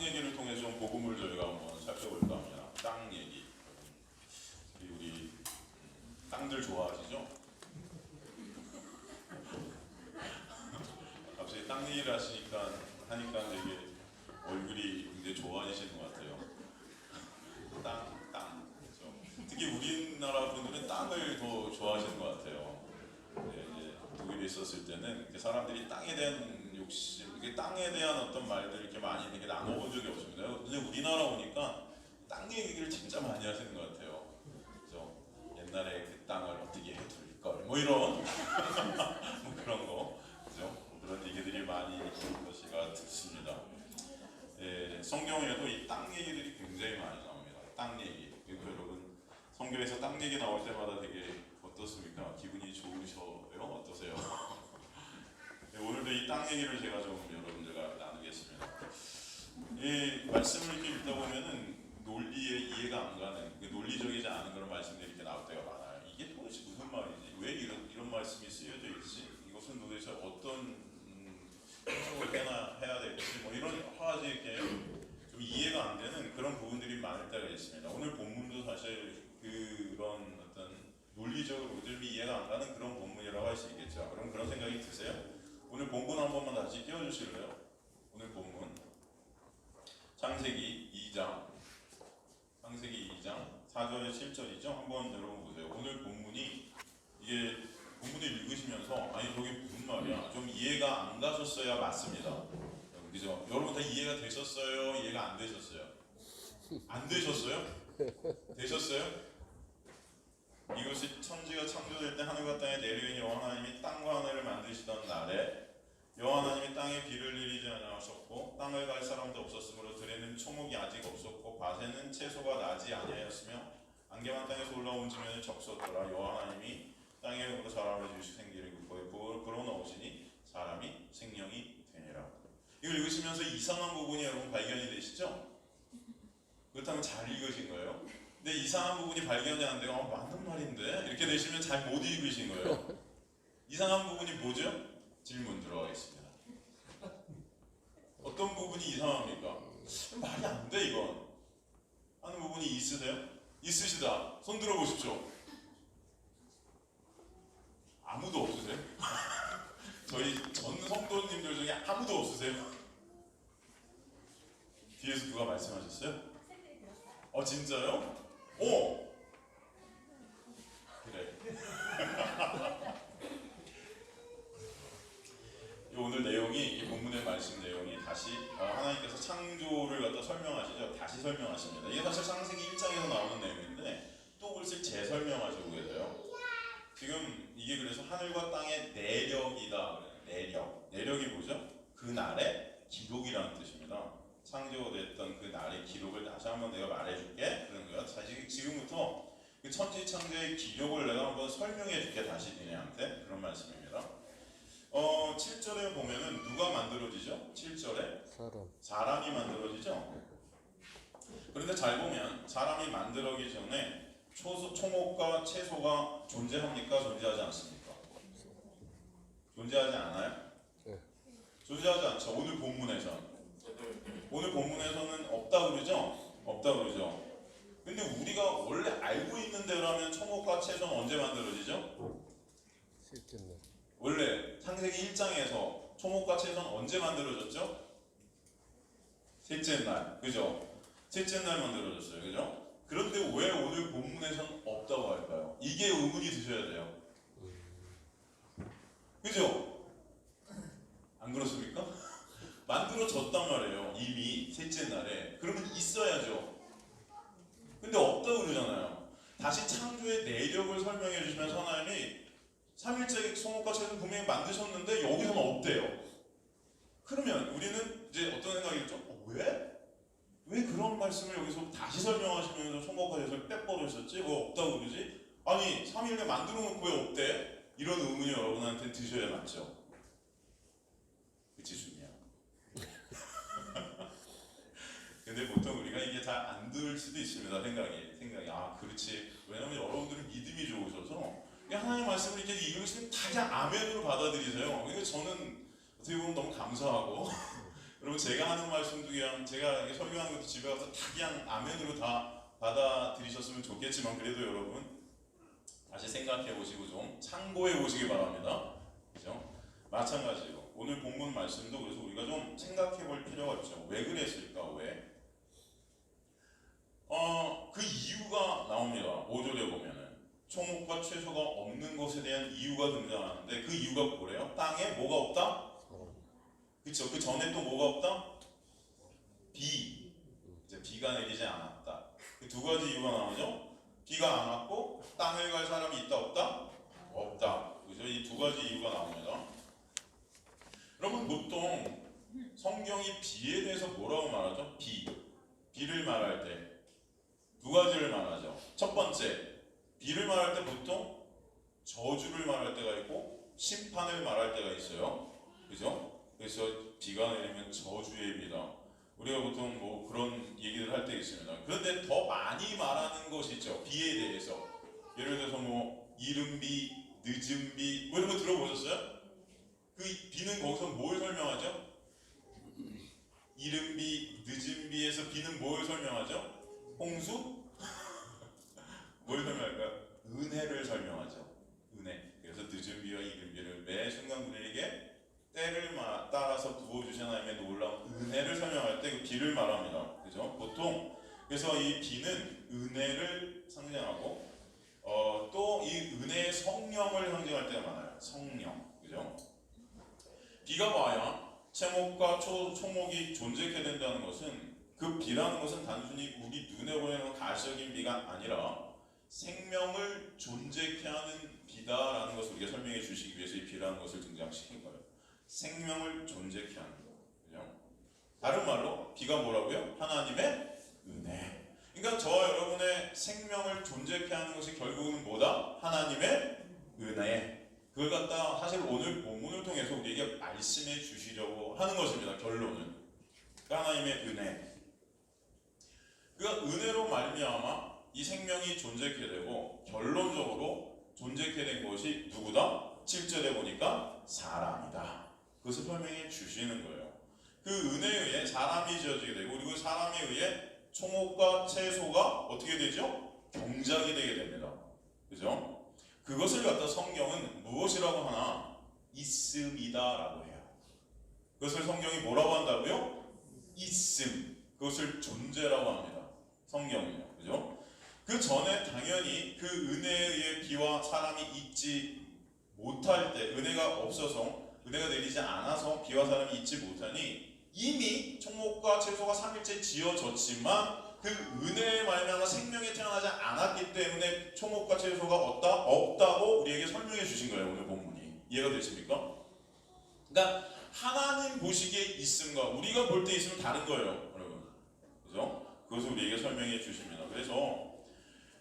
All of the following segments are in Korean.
얘기를 통해 좀 복음을 저희가 한번 살펴볼까 합니다. 땅 얘기. 우리 땅들 좋아하시죠? 갑자기 땅 얘기를 하니까 되게 얼굴이 굉장히 좋아지시는 것 같아요. 땅. 그렇죠? 특히 우리나라 분들은 땅을 더 좋아하시는 것 같아요. 네, 이제 독일에 있었을 때는 사람들이 땅에 대한 욕심, 땅에 대한 어떤 말들을 이렇게 많이 이렇게 나눠본 적이 없습니다. 근데 우리나라 오니까 땅 얘기를 진짜 많이 하시는 것 같아요. 그죠? 옛날에 그 땅을 어떻게 해둘 걸, 뭐 이런 뭐 그런 거, 그죠? 그런 얘기들이 많이 있는 것이가 듣습니다. 예, 성경에도 이 땅 얘기들이 굉장히 많이 나옵니다. 땅 얘기. 그리고 여러분 성경에서 땅 얘기 나올 때마다 되게 어떻습니까? 기분이 좋으셔요? 어떠세요? 네, 오늘도 이 땅 얘기를 제가 좀 여러분들과 나누겠습니다. 이 말씀을 이렇게 읽다 보면은 논리에 이해가 안 가는, 논리적이지 않은 그런 말씀들이 이렇게 나올 때가 많아요. 이게 도대체 무슨 말이지? 왜 이런 말씀이 쓰여져 있지? 이것은 도대체 어떤 해석을 해야 될지, 뭐 이런 여러 가지 이렇게 좀 이해가 안 되는 그런 부분들이 많을 때가 있습니다. 오늘 본문도 사실 그런 어떤 논리적으로 좀 이해가 안 가는 그런 본문이라고 할 수 있겠죠. 그럼 그런 생각이 드세요? 오늘 본문 한 번만 다시 띄워주실래요? 오늘 본문 창세기 2장 4절에 7절이죠? 한번 여러분 보세요. 오늘 본문이 이게 본문을 읽으시면서 아니 저게 무슨 말이야? 좀 이해가 안 가셨어야 맞습니다. 그죠? 여러분 다 이해가 되셨어요? 이해가 안 되셨어요? 안 되셨어요? 되셨어요? 이것이 천지가 창조될 때 하늘과 땅에 내려인 여호와 하나님이 땅과 하늘을 만드시던 날에 여호와 하나님이 땅에 비를 내리지 아니하셨고 땅을 갈 사람도 없었으므로 들에는 초목이 아직 없었고 밭에는 채소가 나지 아니하였으며 안개만 땅에서 올라온 지면에 적셨더라. 여호와 하나님이 땅의 힘으로 사람을 지으시 생기를 불어넣으시니 사람이 생명이 되니라. 이걸 읽으시면서 이상한 부분이 여러분 발견이 되시죠? 그렇다면 잘 읽으신 거예요. 근데 이상한 부분이 발견이 안 되고 맞는 말인데 이렇게 되시면 잘 못 읽으신 거예요. 이상한 부분이 뭐죠? 질문 들어가겠습니다. 어떤 부분이 이상합니까? 말이 안 돼 이건 하는 부분이 있으세요? 있으시다. 손 들어보십시오. 아무도 없으세요? 저희 전 성도님들 중에 아무도 없으세요? 뒤에서 누가 말씀하셨어요? 진짜요? 그래. 오늘 내용이, 이 본문의 말씀 내용이 다시 하나님께서 창조를 갖다 설명하시죠. 다시 설명하십니다. 이게 사실 창세기 1장에서 나오는 내용인데 또 그것을 재설명하시고 계세요. 지금 이게 그래서 하늘과 땅의 내력이다. 내력이 뭐죠? 그 날의 기록이라는 뜻입니다. 창조됐던 그 날의 기록을 다시 한번 내가 말해줄게. 그런 거야. 사실 지금부터 그 천지 창조의 기록을 내가 한번 설명해줄게. 다시 니네한테. 그런 말씀입니다. 7절에 보면은 누가 만들어지죠? 7절에 사람이 만들어지죠? 그런데 잘 보면 사람이 만들어지기 전에 초목과 채소가 존재합니까? 존재하지 않습니까? 존재하지 않아요? 네. 존재하지 않죠. 오늘 본문에서는 없다 그러죠? 없다 그러죠? 근데 우리가 원래 알고 있는 대로라면 초목과 채소는 언제 만들어지죠? 셋째 날. 원래 창세기 1장에서 초목과 채소는 언제 만들어졌죠? 셋째 날, 그죠? 셋째 날 만들어졌어요, 그죠? 그런데 왜 오늘 본문에서는 없다고 할까요? 이게 의문이 드셔야 돼요. 그죠? 안 그렇습니까? 만들어졌단 말이에요. 이미 셋째 날에. 그러면 있어야죠. 근데 없다고 그러잖아요. 다시 창조의 내력을 설명해 주시면서 하나님이 3일째 소목과 채소를 분명히 만드셨는데 여기서는 없대요. 그러면 우리는 이제 어떤 생각이 들죠? 왜? 왜 그런 말씀을 여기서 다시 설명하시면서 소목과 채소를 빼버리셨지? 왜 없다고 그러지? 아니 3일에 만들어 놓고 왜 없대? 이런 의문이 여러분한테 드셔야 맞죠? 그치 준이야? 근데 보통 우리가 이게 잘 안 들 수도 있습니다. 생각이 그렇지. 왜냐면 여러분들은 믿음이 좋으셔서 하나님의 말씀을 이렇게 읽으시면 다 그냥 아멘으로 받아들이세요. 그러니까 저는 어떻게 보면 너무 감사하고 여러분 제가 하는 말씀도 그냥 제가 이렇게 설교하는 것도 집에 가서 다 그냥 아멘으로 다 받아들이셨으면 좋겠지만 그래도 여러분 다시 생각해 보시고 좀 참고해 보시기 바랍니다. 그죠? 마찬가지로 오늘 본문 말씀도 그래서 우리가 좀 생각해 볼 필요가 있죠. 왜 그랬을까? 왜? 그 이유가 나옵니다. 5절에 보면은 초목과 채소가 없는 것에 대한 이유가 등장하는데 그 이유가 뭐래요? 땅에 뭐가 없다? 그쵸? 그 전에 또 뭐가 없다? 비. 이제 비가 내리지 않았다. 그 두 가지 이유가 나오죠? 비가 안 왔고 땅을 갈 사람이 있다 없다? 없다. 그죠? 이 두 가지 이유가 나옵니다. 여러분 보통 성경이 비에 대해서 뭐라고 말하죠? 비를 말할 때 두 가지를 말하죠. 첫 번째, 비를 말할 때 보통 저주를 말할 때가 있고 심판을 말할 때가 있어요. 그죠? 그래서 비가 내리면 저주의 비다. 우리가 보통 뭐 그런 얘기를 할 때 있습니다. 그런데 더 많이 말하는 것이 있죠. 비에 대해서. 예를 들어서 뭐 이른 비, 늦은 비, 뭐 이런 거 들어보셨어요? 그 비는 거기서 뭘 설명하죠? 이른 비, 늦은 비에서 비는 뭘 설명하죠? 홍수? 뭘 설명할까요? 은혜를 설명하죠. 은혜. 그래서 늦은 비와 이른 비를 매 순간 우리에게 때를 따라서 부어주신 하나님의 놀라운 은혜를 설명할 때 그 비를 말합니다. 그죠? 보통 그래서 이 비는 은혜를 상징하고 또 이 은혜의 성령을 상징할 때가 많아요. 성령. 그죠? 비가 와야 채목과 초목이 존재케 된다는 것은 그 비라는 것은 단순히 우리 눈에 보이는 가시적인 비가 아니라 생명을 존재케 하는 비다라는 것을 우리가 설명해 주시기 위해서 이 비라는 것을 등장시킨 거예요. 생명을 존재케 하는 거. 그죠? 다른 말로 비가 뭐라고요? 하나님의 은혜. 그러니까 저와 여러분의 생명을 존재케 하는 것이 결국은 뭐다? 하나님의 은혜. 그걸 갖다 사실 오늘 본문을 통해서 우리에게 말씀해 주시려고 하는 것입니다. 결론은 하나님의 은혜. 그러니까 은혜로 말미암아 이 생명이 존재케 되고 결론적으로 존재케 된 것이 누구다? 7절에 보니까 사람이다. 그것을 설명해 주시는 거예요. 그 은혜에 의해 사람이 지어지게 되고 그리고 사람에 의해 초목과 채소가 어떻게 되죠? 경작이 되게 됩니다. 그죠? 그것을 갖다 성경은 무엇이라고 하나? 있음이다라고 해요. 그것을 성경이 뭐라고 한다고요? 있음. 그것을 존재라고 합니다. 성경은요. 그죠? 그 전에 당연히 그 은혜에 의해 비와 사람이 있지 못할 때 은혜가 없어서 은혜가 내리지 않아서 비와 사람이 있지 못하니 이미 초목과 채소가 3일째 지어졌지만 그 은혜에 말미암아 생명이 태어나지 않았기 때문에 초목과 채소가 없다고 우리에게 설명해 주신 거예요. 오늘 본문이. 이해가 되십니까? 그러니까 하나님 보시기에 있음과 우리가 볼 때 있음은 다른 거예요. 여러분. 그죠? 그것을 우리에게 설명해 주십니다. 그래서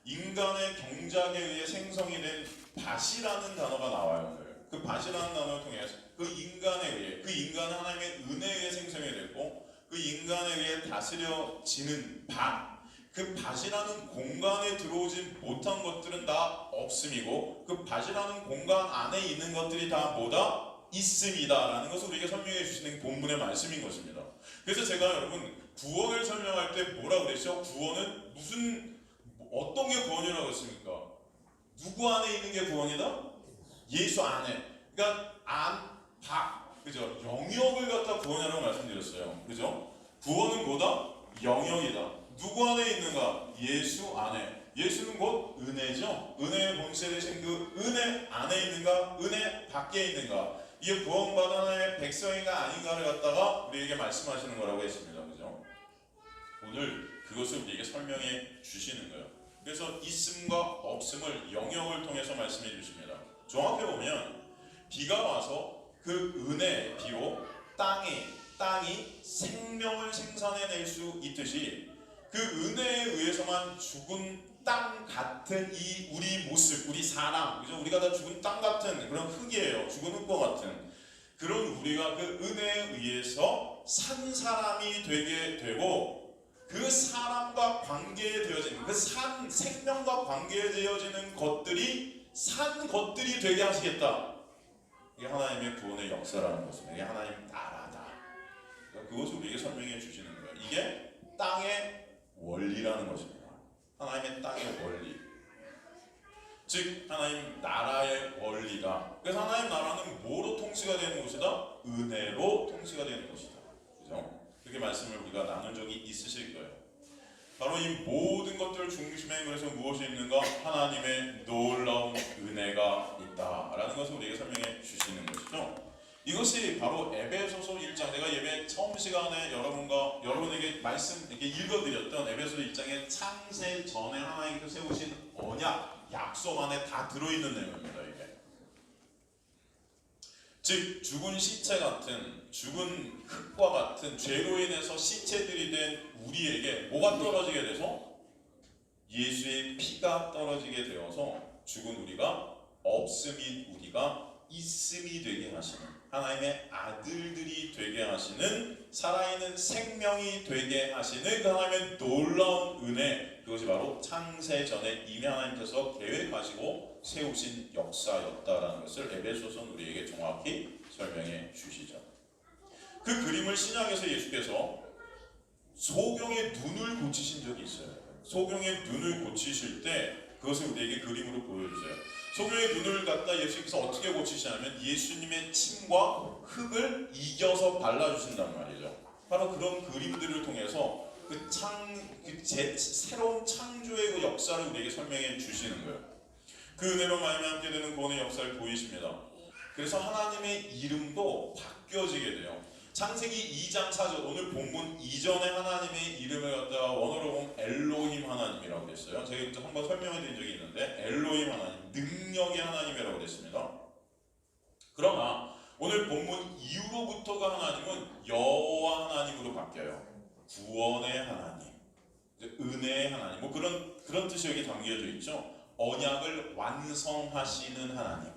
인간의 경작에 의해 생성이 된 밭이라는 단어가 나와요. 오늘. 그 밭이라는 단어를 통해서 그 인간에 의해 그 인간은 하나님의 은혜에 의해 생성이 됐고 그 인간에 의해 다스려지는 밭, 그 밭이라는 공간에 들어오지 못한 것들은 다 없음이고 그 밭이라는 공간 안에 있는 것들이 다 뭐다? 있음이다 라는 것을 우리에게 설명해 주시는 본문의 말씀인 것입니다. 그래서 제가 여러분 구원을 설명할 때 뭐라고 그랬죠? 구원은 어떤 게 구원이라고 했습니까? 누구 안에 있는 게 구원이다? 예수 안에. 그러니까 그죠? 영역을 갖다 구원이라고 말씀드렸어요. 그죠? 구원은 뭐다? 영역이다. 누구 안에 있는가? 예수 안에. 예수는 곧 은혜죠. 은혜의 본체 되신 그 은혜 안에 있는가? 은혜 밖에 있는가? 이게 구원받은 하나님의 백성인가 아닌가를 갖다가 우리에게 말씀하시는 거라고 했습니다. 그죠? 오늘 그것을 우리에게 설명해 주시는 거예요. 그래서 있음과 없음을 영역을 통해서 말씀해 주십니다. 정확히 보면 비가 와서 그 은혜의 비로 땅이 생명을 생산해낼 수 있듯이 그 은혜에 의해서만 죽은 땅 같은 이 우리 모습, 우리 사람, 그죠? 우리가 다 죽은 땅 같은 그런 흙이에요. 죽은 흙과 같은 그런 우리가 그 은혜에 의해서 산 사람이 되게 되고 그 사람과 관계되어지는 그 생명과 관계되어지는 것들이 산 것들이 되게 하시겠다. 이게 하나님의 구원의 역사라는 것입니다. 이게 하나님 나라다. 그것을 우리에게 설명해 주시는 거예요. 이게 땅의 원리라는 것입니다. 하나님의 땅의 원리. 즉 하나님 나라의 원리다. 그래서 하나님 나라는 뭐로 통치가 되는 것이다? 은혜로 통치가 되는 것이다. 그죠? 그렇게 말씀을 우리가 나눈 적이 있으실 거예요. 바로 이 모든 것들 중심에 그래서 무엇이 있는가? 하나님의 놀라운 은혜가 있다라는 것을 우리에게 설명해 주시는 것이죠. 이것이 바로 에베소서 1장, 제가 예배 처음 시간에 여러분에게 말씀 이렇게 읽어드렸던 에베소 1장의 창세 전에 하나님께서 세우신 언약, 약속 안에 다 들어있는 내용입니다. 이게 즉 죽은 시체 같은, 죽은 흙과 같은 죄로 인해서 시체들이 된 우리에게 뭐가 떨어지게 돼서? 예수의 피가 떨어지게 되어서 죽은 우리가 없음인 우리가 있음이 되게 하시는, 하나님의 아들들이 되게 하시는, 살아있는 생명이 되게 하시는 그 하나님의 놀라운 은혜, 그것이 바로 창세전에 이미 하나님께서 계획하시고 세우신 역사였다라는 것을 에베소서는 우리에게 정확히 설명해 주시죠. 그 그림을 신약에서 예수께서 소경의 눈을 고치신 적이 있어요. 소경의 눈을 고치실 때 그것을 우리에게 그림으로 보여주세요. 소경의 눈을 갖다 예수께서 어떻게 고치시냐면 예수님의 침과 흙을 이겨서 발라주신단 말이죠. 바로 그런 그림들을 통해서 새로운 창조의 그 역사를 우리에게 설명해 주시는 거예요. 그 은혜로 말미암게 되는 구원의 역사를 보이십니다. 그래서 하나님의 이름도 바뀌어지게 돼요. 창세기 2장 4절, 오늘 본문 이전에 하나님의 이름을 갖다가 원어로 보면 엘로힘 하나님이라고 했어요. 제가 한번 설명해 드린 적이 있는데 엘로힘 하나님, 능력의 하나님이라고 했습니다. 그러나 오늘 본문 이후로부터가 하나님은 여호와 하나님으로 바뀌어요. 구원의 하나님, 은혜의 하나님, 뭐 그런 뜻이 여기 담겨져 있죠. 언약을 완성하시는 하나님,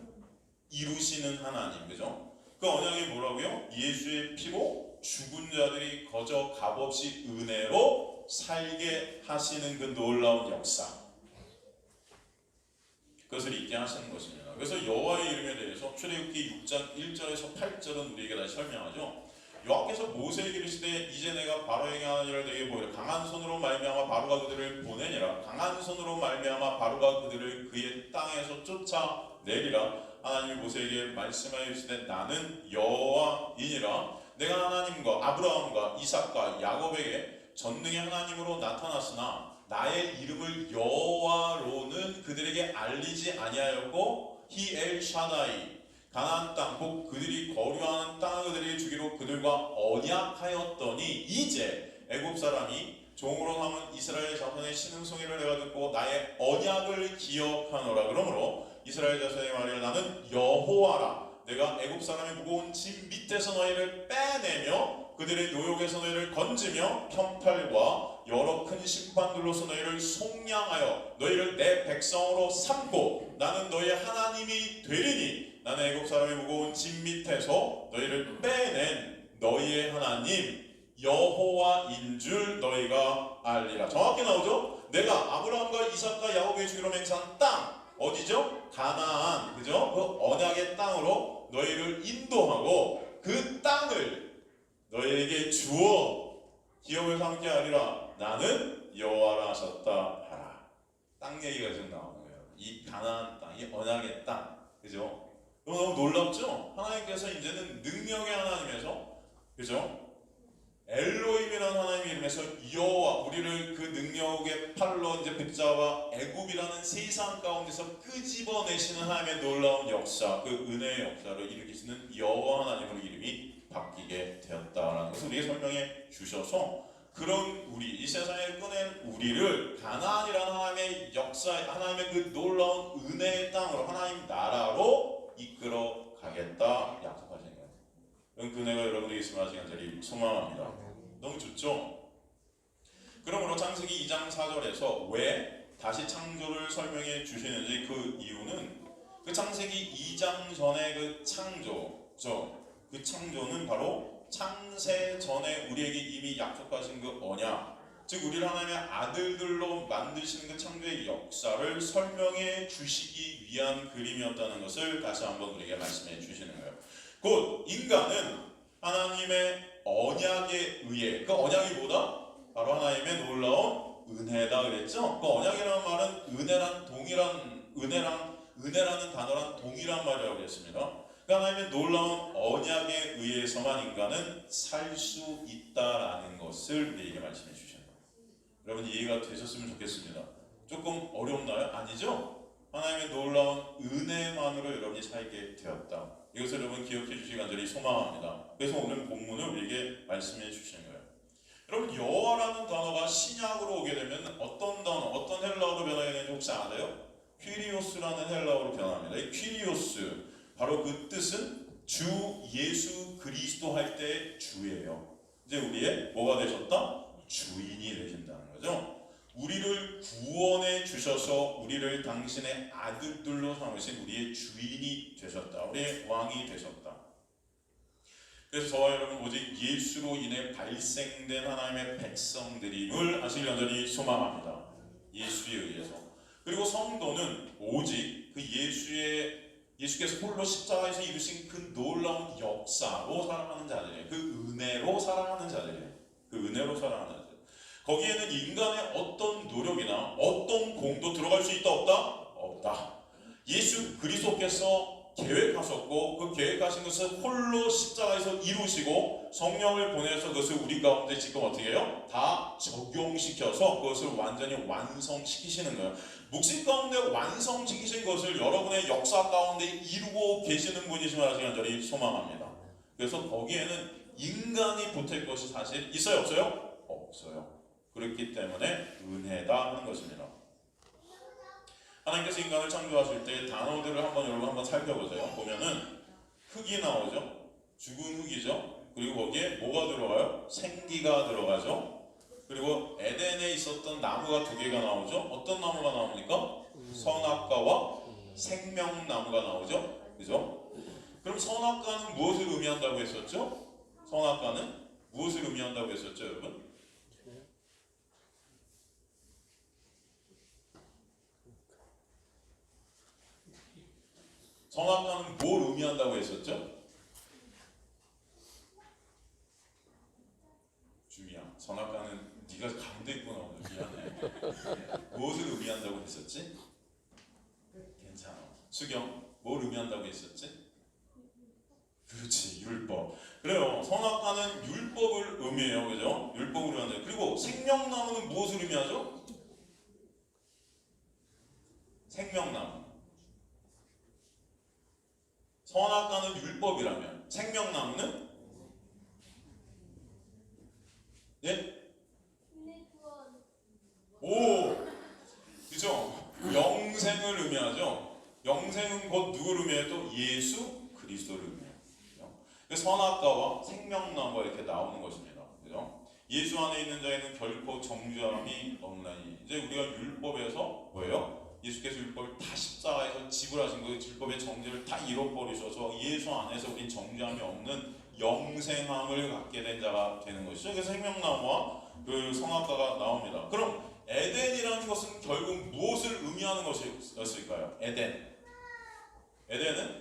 이루시는 하나님, 그죠? 그 언약이 뭐라고요? 예수의 피로 죽은 자들이 거저 값없이 은혜로 살게 하시는 그 놀라운 역사, 그것을 있게 하시는 것입니다. 그래서 여호와의 이름에 대해서 출애굽기 6장 1절에서 8절은 우리에게 다시 설명하죠. 여호와께서 모세에게 이르시되 이제 내가 바로에게 하는 일을 내게 보이라. 강한 손으로 말미암아 바로가 그들을 보내니라. 강한 손으로 말미암아 바로가 그들을 그의 땅에서 쫓아내리라. 하나님이 모세에게 말씀하여 이르시되 나는 여호와이니라. 내가 하나님과 아브라함과 이삭과 야곱에게 전능의 하나님으로 나타났으나 나의 이름을 여호와로는 그들에게 알리지 아니하였고 히 엘 샤다이, 가나안 땅 곧 그들이 거류하는 땅을 그들에게 주기로 그들과 언약하였더니 이제 애굽 사람이 종으로 삼은 이스라엘 자손의 신음송이를 내가 듣고 나의 언약을 기억하노라. 그러므로 이스라엘 자손의 말이라. 나는 여호와라. 내가 애굽 사람의 무거운 짐 밑에서 너희를 빼내며 그들의 노역에서 너희를 건지며 편팔과 여러 큰 심판들로서 너희를 속량하여 너희를 내 백성으로 삼고 나는 너희의 하나님이 되리니 나는 애굽 사람의 무거운 짐 밑에서 너희를 빼낸 너희의 하나님 여호와인 줄 너희가 알리라. 정확히 나오죠? 내가 아브라함과 이삭과 야곱에게 주기로 맹세한 땅, 어디죠? 가나안, 그죠? 그 언약의 땅으로 너희를 인도하고 그 땅을 너희에게 주어 기업을 삼게 하리라. 나는 여호와라 하셨다 하라. 땅 얘기가 지금 나오는 거예요. 이 가나안 땅, 이 언약의 땅, 그죠? 너무 놀랍죠? 하나님께서 이제는 능력의 하나님에서, 그죠? 엘로힘이라는 하나님의 이름에서 여호와, 우리를 그 능력의 팔로 이제 붙잡아 애굽이라는 세상 가운데서 끄집어내시는 하나님의 놀라운 역사, 그 은혜의 역사를 일으키시는 여호와 하나님으로 이름이 바뀌게 되었다라는 것을 우리에게 설명해 주셔서, 그런 우리, 이 세상에 꺼낸 우리를 가나안이라는 하나님의 역사, 하나님의 그 놀라운 은혜의 땅으로, 하나님 나라로 이끌어 가겠다 약속하신 거예요. 그런 은혜가 여러분에게 있으면 하시는 자리 소망합니다. 너무 좋죠? 그러므로 창세기 2장 4절에서 왜 다시 창조를 설명해 주시는지, 그 이유는 그 창세기 2장 전의 그 창조죠. 그 창조는 바로 창세 전에 우리에게 이미 약속하신 그 언약, 즉 우리를 하나님의 아들들로 만드시는 그 창조의 역사를 설명해 주시기 위한 그림이었다는 것을 다시 한번 우리에게 말씀해 주시는 거예요. 곧 인간은 하나님의 언약에 의해, 그 언약이 뭐다? 바로 하나님의 놀라운 은혜다 그랬죠? 그 언약이라는 말은 은혜라는 단어랑 동일한 말이라고 했습니다. 그 하나님의 놀라운 언약에 의해서만 인간은 살 수 있다라는 것을 우리에게 말씀해 주셨습니다. 여러분 이해가 되셨으면 좋겠습니다. 조금 어렵나요? 아니죠? 하나님의 놀라운 은혜만으로 여러분이 살게 되었다. 이것을 여러분 기억해 주시기 간절히 소망합니다. 그래서 오늘 본문을 우리에게 말씀해 주시는 거예요. 여러분 여호와라는 단어가 신약으로 오게 되면 어떤 단어, 어떤 헬라어로 변하게 되는지 혹시 아세요? 퀴리오스라는 헬라어로 변합니다. 이 퀴리오스, 바로 그 뜻은 주 예수 그리스도 할 때 주예요. 이제 우리의 뭐가 되셨다? 주인이 되신다는 거죠. 우리를 구원해 주셔서 우리를 당신의 아들들로 삼으신 우리의 주인이 되셨다. 우리의 왕이 되셨다. 그래서 저와 여러분 오직 예수로 인해 발생된 하나님의 백성들임을 아시길 간절히 소망합니다. 예수에 의해서. 그리고 성도는 오직 그 예수께서 홀로 십자가에서 이루신 그 놀라운 역사로 살아가는 자들이에요. 그 은혜로 살아가는 자들이에요. 그 은혜로 살아가는 자들. 거기에는 인간의 어떤 노력이나 어떤 공도 들어갈 수 있다 없다? 없다. 예수 그리스도께서 계획하셨고 그 계획하신 것을 홀로 십자가에서 이루시고 성령을 보내서 그것을 우리 가운데 지금 어떻게 해요? 다 적용시켜서 그것을 완전히 완성시키시는 거예요. 묵신 가운데 완성시키신 것을 여러분의 역사 가운데 이루고 계시는 분이시면 아시기 간절히 소망합니다. 그래서 거기에는 인간이 보탤 것이 사실 있어요? 없어요? 없어요. 그렇기 때문에 은혜다 하는 것입니다. 하나님께서 인간을 창조하실 때 단어들을 여러분 한번 살펴보세요. 보면은 흙이 나오죠. 죽은 흙이죠. 그리고 거기에 뭐가 들어가요? 생기가 들어가죠. 그리고 에덴에 있었던 나무가 두 개가 나오죠. 어떤 나무가 나옵니까? 선악과와 생명나무가 나오죠. 그죠? 그럼 선악과는 무엇을 의미한다고 했었죠? 선악과는 무엇을 의미한다고 했었죠, 여러분? 선악과는 뭘 의미한다고 했었죠? 주미야, 선악과는 네가 가운데 있구나 오늘. 미안해. 무엇을 의미한다고 했었지? 괜찮아. 수경, 뭘 의미한다고 했었지? 그렇지, 율법. 그래요. 선악과는 율법을 의미해요, 그죠? 율법을 의미한다. 그리고 생명나무는 무엇을 의미하죠? 생명나무. 선악과는 율법이라면 생명나무는? 예? 오! 그죠? 영생을 의미하죠? 영생은 곧 누구를 의미해요? 또 예수 그리스도를 의미해요. 그래서 선악과와 생명나무가 이렇게 나오는 것입니다. 그죠? 예수 안에 있는 자에는 결코 정죄함이 없나니. 이제 우리가 율법에서 뭐예요? 예수께서 율법을 다 십자가에서 지불하신 그 율법의 정죄를 다 잃어버리셔서 예수 안에서 우린 정죄함이 없는 영생함을 갖게 된 자가 되는 것이죠. 그래서 생명나무와 그 선악과가 나옵니다. 그럼 에덴이라는 것은 결국 무엇을 의미하는 것이었을까요? 에덴은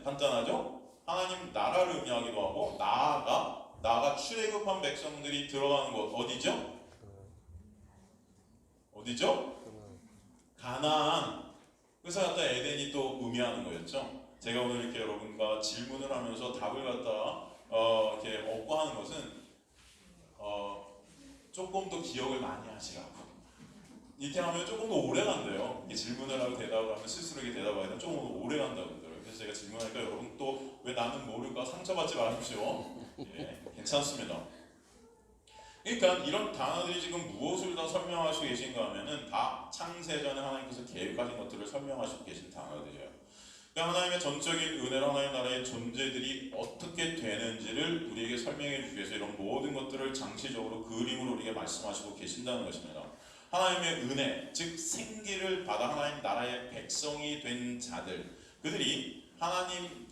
간단하죠? 하나님 나라를 의미하기도 하고 나아가 출애굽한 백성들이 들어가는 곳 어디죠? 어디죠? 가나안. 그래서 갖다 에덴이 또 의미하는 거였죠. 제가 오늘 이렇게 여러분과 질문을 하면서 답을 갖다 이렇게 얻고 하는 것은 조금 더 기억을 많이 하시라고. 이렇게 하면 조금 더 오래 간대요. 이렇게 질문을 하고 대답을 하면 스스로 이렇게 대답하게 되면 조금 더 오래 간다고 그러더라고요. 그래서 제가 질문하니까 여러분 또 왜 나는 모를까 상처받지 마십시오. 예, 괜찮습니다. 그러니까 이런 단어들이 지금 무엇을 다 설명하시고 계신가 하면은 다 창세전에 하나님께서 계획하신 것들을 설명하시고 계신 단어들이에요. 그러니까 하나님의 전적인 은혜로 하나님 나라의 존재들이 어떻게 되는지를 우리에게 설명해 주기 위해서 이런 모든 것들을 장치적으로 그림으로 우리에게 말씀하시고 계신다는 것입니다. 하나님의 은혜, 즉 생기를 받아 하나님 나라의 백성이 된 자들, 그들이 하나님의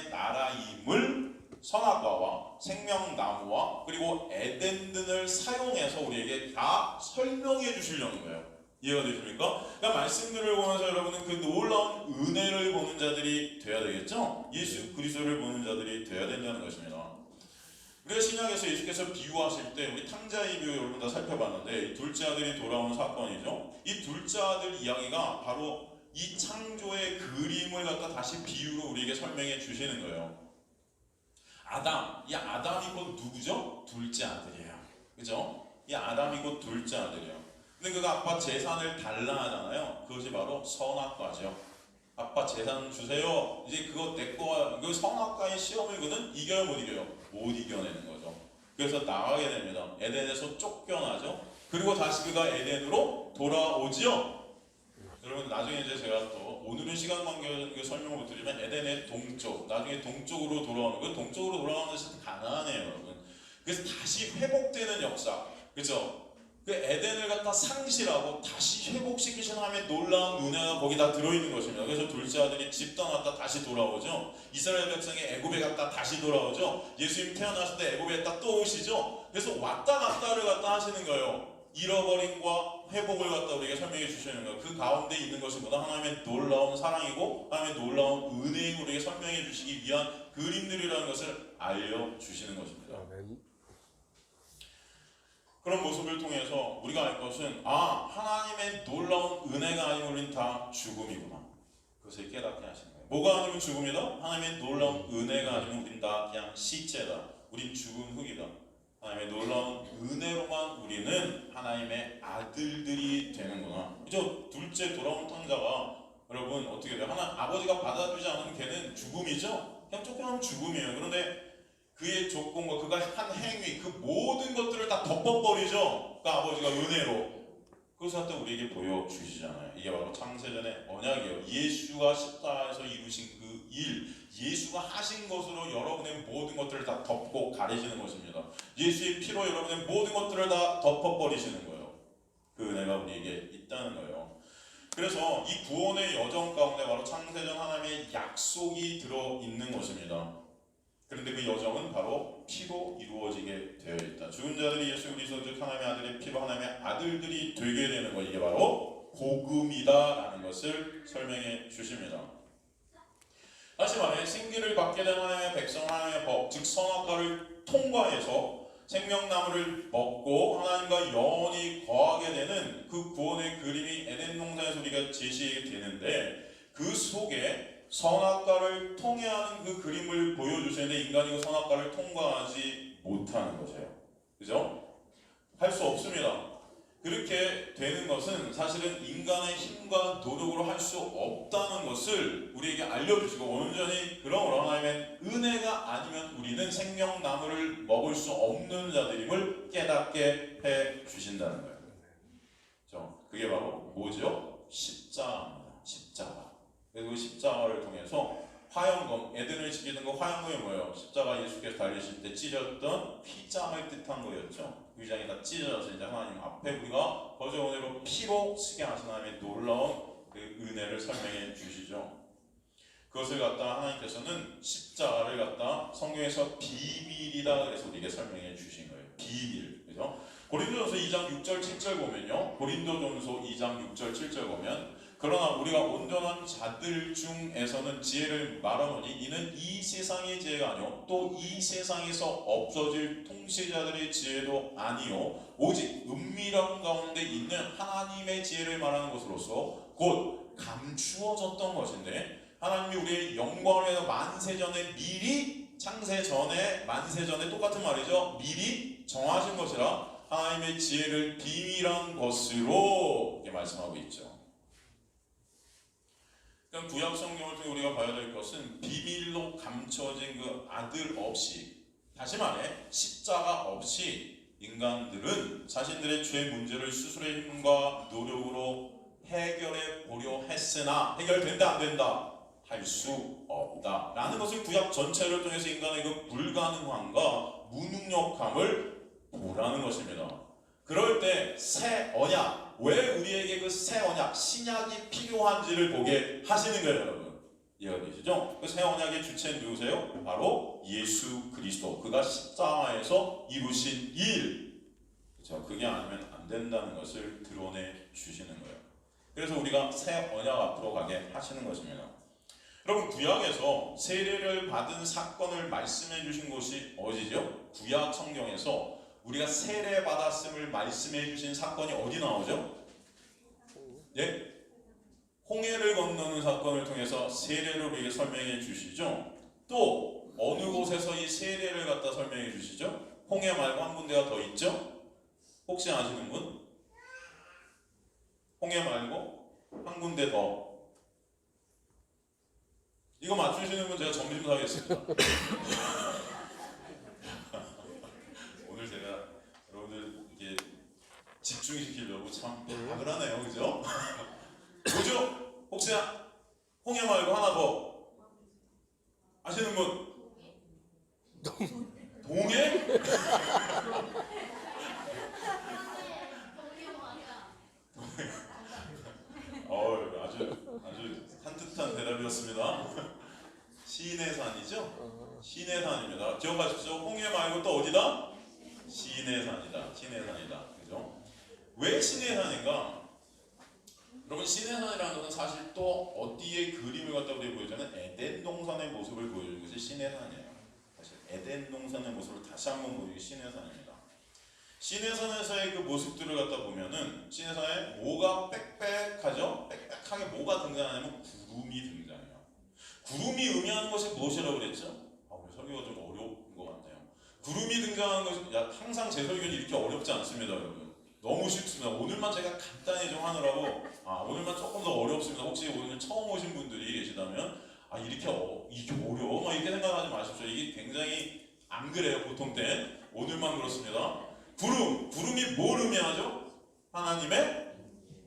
나라임을 선악과와 생명나무와 그리고 에덴 등을 사용해서 우리에게 다 설명해 주시려는 거예요. 이해가 되십니까? 그러니까 말씀들을 보면서 여러분은 그 놀라운 은혜를 보는 자들이 돼야 되겠죠? 예수 그리스도를 보는 자들이 돼야 된다는 것입니다. 우리가 신약에서 예수께서 비유하실 때 우리 탕자의 비유 여러분 다 살펴봤는데 이 둘째 아들이 돌아오는 사건이죠. 이 둘째 아들 이야기가 바로 이 창조의 그림을 갖다 다시 비유로 우리에게 설명해 주시는 거예요. 이 아담이 곧 누구죠? 둘째 아들이에요. 그죠? 이 아담이 곧 둘째 아들이에요. 근데 그가 아빠 재산을 달라 하잖아요. 그것이 바로 선악과죠. 아빠 재산 주세요. 이제 그거 내 거야. 그 선악과의 시험을 그는 이겨요, 못 이겨요? 못 이겨내는 거죠. 그래서 나가게 됩니다. 에덴에서 쫓겨나죠. 그리고 다시 그가 에덴으로 돌아오지요. 여러분 나중에 이제 제가 또 오늘은 시간 관계 설명을 못 드리면 에덴의 동쪽, 나중에 동쪽으로 돌아오는 그 동쪽으로 돌아오는 것이 가난해요, 여러분. 그래서 다시 회복되는 역사, 그렇죠? 그 에덴을 갖다 상실하고 다시 회복시키신 하나님의 놀라운 은혜가 거기 다 들어있는 것입니다. 그래서 둘째 아들이 집 떠났다 다시 돌아오죠. 이스라엘 백성이 애굽에 갔다 다시 돌아오죠. 예수님 태어났을 때 애굽에 갔다 또 오시죠. 그래서 왔다 갔다를 갖다 하시는 거예요. 잃어버림과 회복을 갖다 우리에게 설명해 주시는 거예요. 그 가운데 있는 것이 보다 하나님의 놀라운 사랑이고 하나님의 놀라운 은혜를 우리에게 설명해 주시기 위한 그림들이라는 것을 알려주시는 것입니다. 그런 모습을 통해서 우리가 알 것은 하나님의 놀라운 은혜가 아니면 우리는 다 죽음이구나. 그것을 깨닫게 하시는 거예요. 뭐가 아니면 죽음이다? 하나님의 놀라운 은혜가 아니면 우리는 다 그냥 시체다. 우린 죽은 흙이다. 하나님의 놀라운 은혜로만 우리는 하나님의 아들들이 되는구나. 그죠? 둘째 돌아온 탕자가 여러분 어떻게 돼요? 아버지가 받아주지 않으면 걔는 죽음이죠? 그냥 쫓겨나면 죽음이에요. 그런데 그의 조건과 그가 한 행위, 그 모든 것들을 다 덮어버리죠. 그 아버지가 은혜로. 그것을 갖다 우리에게 보여주시잖아요. 이게 바로 창세전의 언약이에요. 예수가 십자가에서 이루신 그 일, 예수가 하신 것으로 여러분의 모든 것들을 다 덮고 가리시는 것입니다. 예수의 피로 여러분의 모든 것들을 다 덮어버리시는 거예요. 그 은혜가 우리에게 있다는 거예요. 그래서 이 구원의 여정 가운데 바로 창세전 하나님의 약속이 들어있는 것입니다. 그런데 그 여정은 바로 피로 이루어지게 되어 있다. 죽은 자들이 예수 그리스도 즉 하나님의 아들의 피로 하나님의 아들들이 되게 되는 것, 이게 바로 복음이다라는 것을 설명해 주십니다. 다시 말해 생기를 받게 된 하나님의 백성, 하나님의 법, 즉 선악과를 통과해서 생명나무를 먹고 하나님과 영원히 거하게 되는 그 구원의 그림이 에덴 동산에서 우리가 제시하게 되는데, 그 속에 선악과를 통해하는 그 그림을 보여주시는데 인간이 그 선악과를 통과하지 못하는 것이에요. 그죠? 할 수 없습니다. 그렇게 되는 것은 사실은 인간의 힘과 노력으로 할 수 없다는 것을 우리에게 알려주시고, 온전히 그러므로 하나님의 은혜가 아니면 우리는 생명나무를 먹을 수 없는 자들임을 깨닫게 해주신다는 거예요. 그죠? 그게 바로 뭐죠? 십자가입니다. 십자가. 그리고 십자가를 통해서 화영검, 에덴을 지키는 그 화영검이 뭐예요? 십자가 예수께서 달리실 때 찢었던 휘장을 뜻한 거였죠. 그 휘장이 다 찢어져서 이제 하나님 앞에 우리가 거저 은혜로 피로 쓰게 하신 하나님의 놀라운 그 은혜를 설명해 주시죠. 그것을 갖다 하나님께서는 십자가를 갖다 성경에서 비밀이다 그래서 우리에게 설명해 주신 거예요. 비밀. 그죠? 고린도전서 2장 6절 7절 보면요. 고린도전서 2장 6절 7절 보면, 그러나 우리가 온전한 자들 중에서는 지혜를 말하노니 이는 이 세상의 지혜가 아니요 또 이 세상에서 없어질 통치자들의 지혜도 아니요 오직 은밀한 가운데 있는 하나님의 지혜를 말하는 것으로서 곧 감추어졌던 것인데, 하나님이 우리의 영광을 위해서 만세전에 미리, 창세전에 만세전에 똑같은 말이죠, 미리 정하신 것이라 하나님의 지혜를 비밀한 것으로 이렇게 말씀하고 있죠. 그럼 구약 성경을 통해 우리가 봐야 될 것은 비밀로 감춰진 그 아들 없이, 다시 말해 십자가 없이 인간들은 자신들의 죄 문제를 스스로의 힘과 노력으로 해결해 보려 했으나 해결된다 안 된다? 할 수 없다 라는 것을 구약 전체를 통해서 인간의 그 불가능함과 무능력함을 보라는 것입니다. 그럴 때 새 언약, 왜 우리에게 그 새 언약, 신약이 필요한지를 보게 하시는 거예요, 여러분. 이해가 되시죠? 그 새 언약의 주체는 누구세요? 바로 예수 그리스도. 그가 십자가에서 이루신 일. 자, 그게 아니면 안 된다는 것을 드러내 주시는 거예요. 그래서 우리가 새 언약 앞으로 가게 하시는 것입니다. 여러분, 구약에서 세례를 받은 사건을 말씀해 주신 곳이 어디죠? 구약 성경에서 우리가 세례 받았음을 말씀해 주신 사건이 어디 나오죠? 예? 홍해를 건너는 사건을 통해서 세례를 우리에게 설명해 주시죠. 또 어느 곳에서 이 세례를 갖다 설명해 주시죠? 홍해 말고 한 군데가 더 있죠? 혹시 아시는 분? 홍해 말고 한 군데 더. 이거 맞추시는 분 제가 점심 사겠습니다. 오늘 제가 여러분들 이렇게 집중시키려고 참 박을 하네요, 그죠? 뭐죠? 혹시 홍해 말고 하나 더 아시는 분? 동해? 아주 산뜻한 대답이었습니다. 시내산이죠? 시내산입니다. 기억하십시오. 홍해 말고 또 어디다? 시내산이다. 시내산이다. 그죠? 왜 시내산인가? 여러분, 시내산이라는 것은 사실 또 어디에 그림을 갖다 우리가 보여주면 에덴 동산의 모습을 보여주는 것이 시내산이에요. 사실 에덴 동산의 모습을 다시 한번 보여주기 시내산입니다. 시내산에서의 그 모습들을 갖다 보면은 시내산에 뭐가 빽빽하죠? 빽빽하게 뭐가 등장하냐면 구름이 등장해요. 구름이 의미하는 것이 무엇이라고 그랬죠? 오늘 설교가 좀 어려운 것 같네요. 구름이 등장하는 것이 항상 제 설교는 이렇게 어렵지 않습니다, 여러분. 너무 쉽습니다. 오늘만 제가 간단히 좀 하느라고 오늘만 조금 더 어렵습니다. 혹시 오늘 처음 오신 분들이 계시다면 이게 어려워? 막 이렇게 생각하지 마십시오. 이게 굉장히 안 그래요, 보통 때. 오늘만 그렇습니다. 구름이 뭘 의미하죠? 하나님의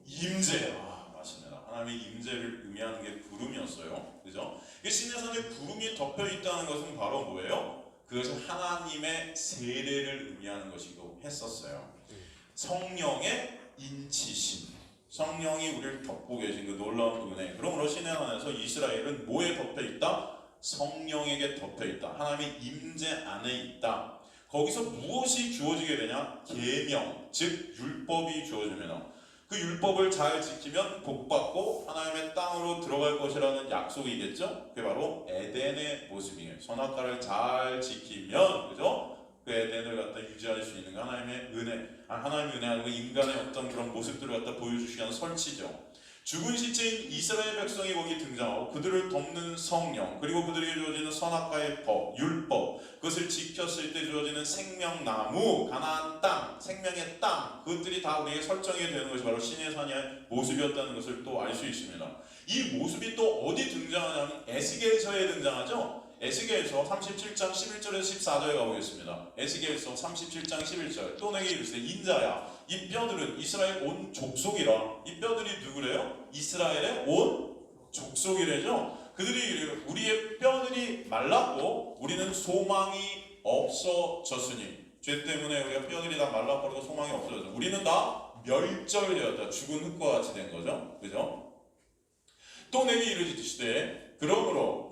임재. 맞습니다. 하나님의 임재를 의미하는 게 구름이었어요. 그죠? 시내산에 구름이 덮여 있다는 것은 바로 뭐예요? 그것은 하나님의 세례를 의미하는 것이기도 했었어요. 성령의 인치심, 성령이 우리를 덮고 계신 그 놀라운 은혜. 그러므로 시내산에서 이스라엘은 뭐에 덮여 있다? 성령에게 덮여 있다. 하나님의 임재 안에 있다. 거기서 무엇이 주어지게 되냐? 계명, 즉 율법이 주어집니다. 그 율법을 잘 지키면 복받고 하나님의 땅으로 들어갈 것이라는 약속이겠죠? 그게 바로 에덴의 모습이에요. 선악과를 잘 지키면, 그죠? 그 에덴을 갖다 유지할 수 있는 하나님의 은혜, 하나님의 은혜 아니고 인간의 어떤 그런 모습들을 갖다 보여주시기 위한 설치죠. 죽은 시체인 이스라엘 백성이 거기 등장하고 그들을 덮는 성령, 그리고 그들에게 주어지는 선악과의 법, 율법, 그것을 지켰을 때 주어지는 생명나무, 가나안 땅, 생명의 땅, 그것들이 다 우리에게 설정이 되는 것이 바로 시내산의 모습이었다는 것을 또 알 수 있습니다. 이 모습이 또 어디 등장하냐면 에스겔서에 등장하죠. 에스겔서 37장 11절에서 14절에 가보겠습니다. 에스겔서 37장 11절. 또 내게 이르시되 인자야, 이 뼈들은 이스라엘 온 족속이라. 이 뼈들이 누구래요? 이스라엘의 온 족속이래죠. 그들이 이래요. 우리의 뼈들이 말랐고 우리는 소망이 없어졌으니. 죄 때문에 우리가 뼈들이 다 말라버리고 소망이 없어졌죠. 우리는 다 멸절되었다. 죽은 흙과 같이 된 거죠. 그죠? 또 내게 이르시되 그러므로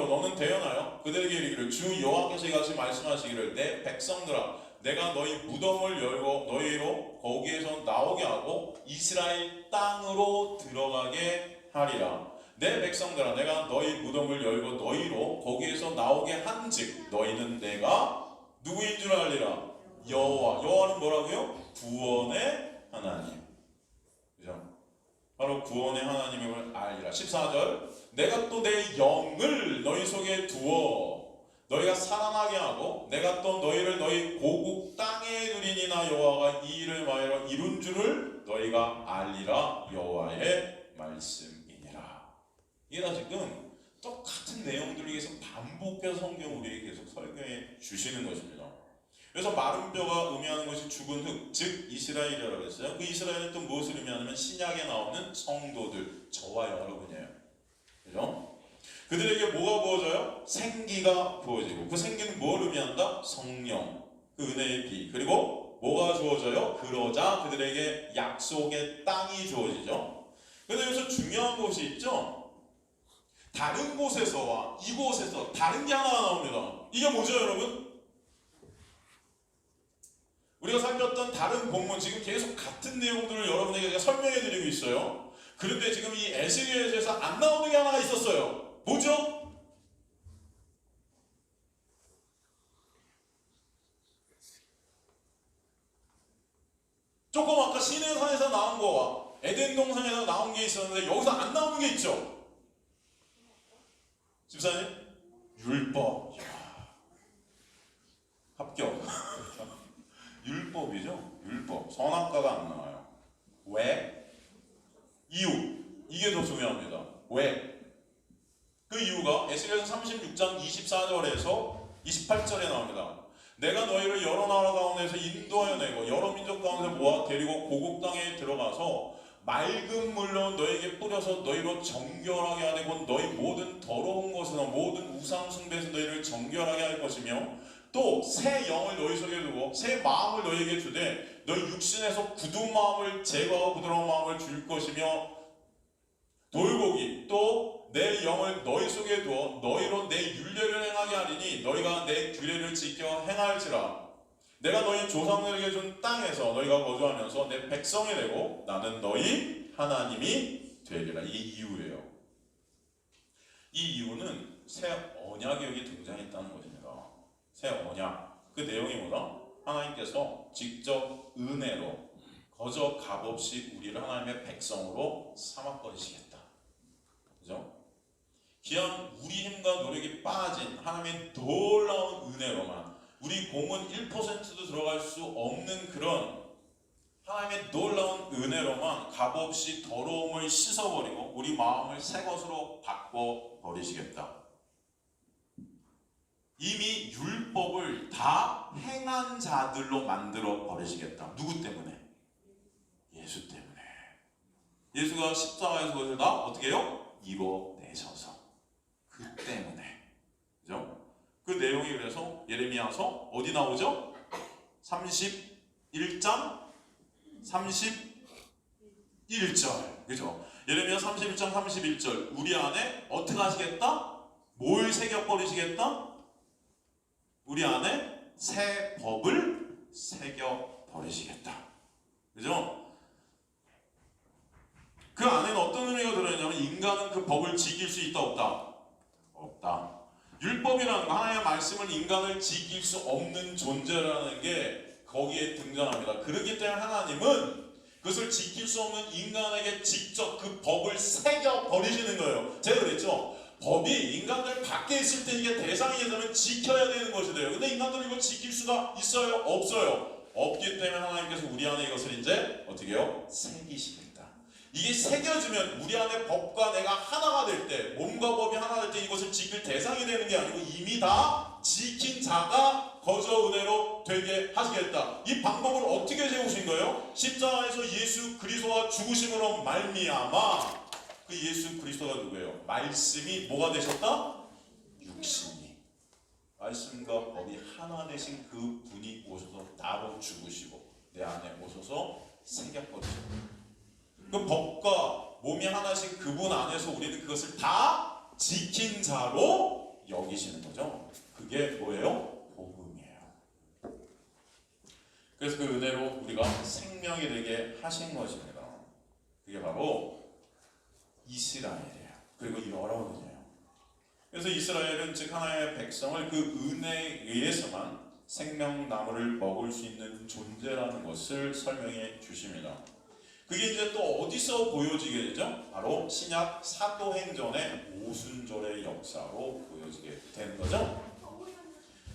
너는 대언하여 그들에게 이르기를 주 여호와께서 이같이 말씀하시기를 내 백성들아, 내가 너희 무덤을 열고 너희로 거기에서 나오게 하고 이스라엘 땅으로 들어가게 하리라. 내 백성들아, 내가 너희 무덤을 열고 너희로 거기에서 나오게 한즉 너희는 내가 누구인 줄 알리라. 여호와는 뭐라고요? 구원의 하나님. 그죠? 바로 구원의 하나님임을 알리라. 14절. 내가 또 내 영을 너희 속에 두어 너희가 살아나게 하고 내가 또 너희를 너희 고국 땅에 두리니나 여호와가 이 일을 마으로 이룬 줄을 너희가 알리라. 여호와의 말씀이니라. 이게 다 지금 똑같은 내용들을 계속 반복해서 성경 우리에게 계속 설명해 주시는 것입니다. 그래서 마른 뼈가 의미하는 것이 죽은 흙, 즉 이스라엘이라고 했어요. 그 이스라엘은 또 무엇을 의미하냐면 신약에 나오는 성도들, 저와 여러분이에요. 그죠? 그들에게 뭐가 부어져요? 생기가 부어지고, 그 생기는 뭘 의미한다? 성령, 그 은혜의 비. 그리고 뭐가 주어져요? 그러자 그들에게 약속의 땅이 주어지죠. 그런데 여기서 중요한 것이 있죠. 다른 곳에서와 이곳에서 다른 게 하나 나옵니다. 이게 뭐죠, 여러분? 우리가 살폈던 다른 본문 지금 계속 같은 내용들을 여러분에게 설명해 드리고 있어요. 그런데 지금 이 에스겔에서 안 나오는 게 하나가 있었어요. 뭐죠? 조금 아까 시내산에서 나온 거와 에덴 동산에서 나온 게 있었는데 여기서 안 나오는 게 있죠. 집사님? 율법. 합격. 율법이죠. 율법. 선악과가 안 나와요. 왜? 이유. 이게 더 중요합니다. 왜? 그 이유가 에스겔서 36장 24절에서 28절에 나옵니다. 내가 너희를 여러 나라 가운데서 인도하여 내고 여러 민족 가운데 모아 데리고 고국 땅에 들어가서 맑은 물로 너희에게 뿌려서 너희로 정결하게 하되고 너희 모든 더러운 것에서 모든 우상 숭배에서 너희를 정결하게 할 것이며 또 새 영을 너희 속에 두고 새 마음을 너희에게 주되 너희 육신에서 굳은 마음을 제거하고 부드러운 마음을 줄 것이며 돌고기 또 내 영을 너희 속에 두어 너희로 내 율례를 행하게 하리니 너희가 내 규례를 지켜 행할지라. 내가 너희 조상들에게 준 땅에서 너희가 거주하면서 내 백성이 되고 나는 너희 하나님이 되리라. 이게 이유예요. 이 이유는 새 언약이 여기 등장했다는 것입니다. 새 언약. 그 내용이 뭐다? 하나님께서 직접 은혜로 거저 값없이 우리를 하나님의 백성으로 삼아버리시겠다. 그죠? 귀한 우리 힘과 노력이 빠진 하나님의 놀라운 은혜로만 우리 공은 1%도 들어갈 수 없는 그런 하나님의 놀라운 은혜로만 값없이 더러움을 씻어버리고 우리 마음을 새 것으로 바꿔버리시겠다. 이미 율법을 다 행한 자들로 만들어 버리시겠다. 누구 때문에? 예수 때문에. 예수가 십자가에서 그것을 다 어떻게 해요? 이뤄내셔서. 그 때문에. 그죠? 그 내용이 그래서 예레미야서 어디 나오죠? 31장 31절. 그죠? 예레미야 31장 31절. 우리 안에 어떻게 하시겠다? 뭘 새겨버리시겠다? 우리 안에 새 법을 새겨버리시겠다. 그죠? 그 안에는 어떤 의미가 들어있냐면 인간은 그 법을 지킬 수 있다 없다? 없다. 율법이라는 거 하나님의 말씀을 인간을 지킬 수 없는 존재라는 게 거기에 등장합니다. 그렇기 때문에 하나님은 그것을 지킬 수 없는 인간에게 직접 그 법을 새겨버리시는 거예요. 제가 그랬죠. 법이 인간들 밖에 있을 때 이게 대상이 되면 지켜야 되는 것이 돼요. 근데 인간들은 이걸 지킬 수가 있어요? 없어요? 없기 때문에 하나님께서 우리 안에 이것을 이제 어떻게 해요? 새기시겠다. 이게 새겨지면 우리 안에 법과 내가 하나가 될 때, 몸과 법이 하나 될 때 이것을 지킬 대상이 되는 게 아니고 이미 다 지킨 자가 거저 은혜로 되게 하시겠다. 이 방법을 어떻게 세우신 거예요? 십자가에서 예수 그리스도가 죽으심으로 말미암아 그 예수 그리스도가 누구예요? 말씀이 뭐가 되셨다? 육신이. 말씀과 법이 하나 되신 그 분이 오셔서 나로 죽으시고 내 안에 오셔서 새겨버리셨다. 그 법과 몸이 하나씩 그분 안에서 우리는 그것을 다 지킨 자로 여기시는 거죠. 그게 뭐예요? 복음이에요. 그래서 그 은혜로 우리가 생명이 되게 하신 것입니다. 그게 바로 이스라엘이에요. 그리고 여러 은혜예요. 그래서 이스라엘은 즉 하나님의 백성을 그 은혜에 의해서만 생명나무를 먹을 수 있는 존재라는 것을 설명해 주십니다. 그게 이제 또 어디서 보여지게 되죠? 바로 신약 사도행전의 오순절의 역사로 보여지게 되는 거죠.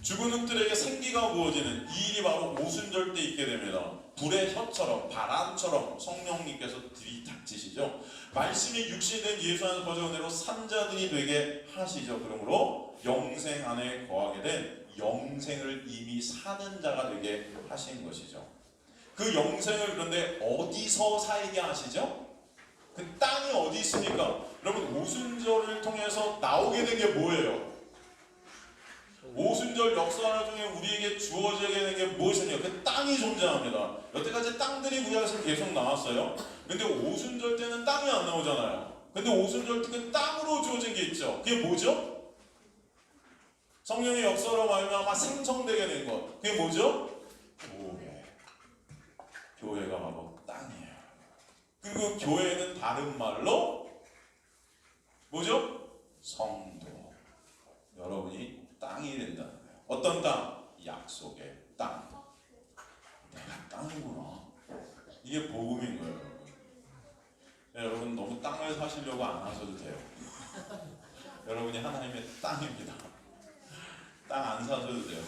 죽은 흙들에게 생기가 부어지는 이 일이 바로 오순절 때 있게 됩니다. 불의 혀처럼 바람처럼 성령님께서 들이닥치시죠. 말씀이 육신된 예수 안에서 거저 은혜로 산자들이 되게 하시죠. 그러므로 영생 안에 거하게 된 영생을 이미 사는 자가 되게 하신 것이죠. 그 영생을 그런데 어디서 살게 하시죠? 그 땅이 어디 있습니까? 여러분 오순절을 통해서 나오게 된 게 뭐예요? 오순절 역사 중에 우리에게 주어지게 된 게 무엇이냐? 그 땅이 존재합니다. 여태까지 땅들이 구약에서 계속 나왔어요. 근데 오순절 때는 땅이 안 나오잖아요. 근데 오순절 때 그 땅으로 주어진 게 있죠. 그게 뭐죠? 성령의 역사로 말미암아 생성되게 된 것. 그게 뭐죠? 교회. 그리고 교회는 다른 말로 뭐죠? 성도. 여러분이 땅이 된다는 거예요. 어떤 땅? 약속의 땅. 내가 땅이구나. 이게 복음인 거예요, 여러분. 네, 여러분 너무 땅을 사시려고 안 하셔도 돼요. 여러분이 하나님의 땅입니다. 땅 안 사셔도 돼요.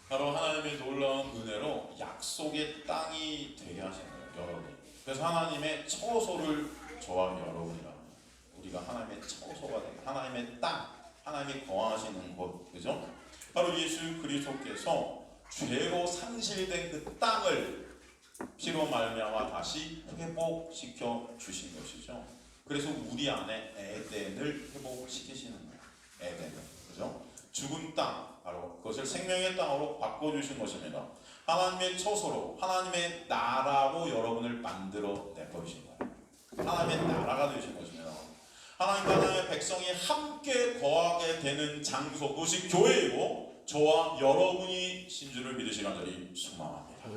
바로 하나님의 놀라운 은혜로 약속의 땅이 되게 하신 거예요, 여러분. 그래서 하나님의 처소를 저와 여러분이라. 우리가 하나님의 처소가 되게, 하나님의 땅, 하나님이 거하시는 곳, 그죠? 바로 예수 그리스도께서 죄로 상실된 그 땅을 피로 말미암아 다시 회복시켜 주신 것이죠. 그래서 우리 안에 에덴을 회복시키시는 거예요. 에덴을, 그죠? 죽은 땅, 바로 그것을 생명의 땅으로 바꿔주신 것입니다. 하나님의 처소로, 하나님의 나라로 여러분을 만들어 내버리신 거예요. 하나님의 나라가 되신 것입니다. 하나님과 하나님의 백성이 함께 거하게 되는 장소, 그것이 교회이고 저와 여러분이 신주를 믿으시 간절히 소망합니다.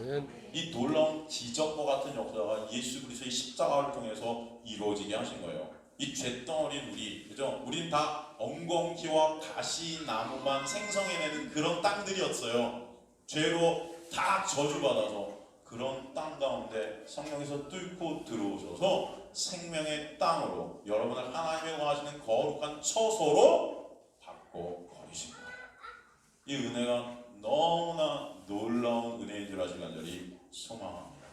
이 놀라운 기적과 같은 역사가 예수 그리스도의 십자가를 통해서 이루어지게 하신 거예요. 이 죄덩어리인 우리, 그죠? 우린 다 엉겅퀴와 가시나무만 생성해내는 그런 땅들이었어요. 죄로 다 저주받아서 그런 땅 가운데 성령에서 뚫고 들어오셔서 생명의 땅으로 여러분을 하나님의 원하시는 거룩한 처소로 바꿔버리신 거예요. 이 은혜가 너무나 놀라운 은혜인 줄 아시기 간절히 소망합니다.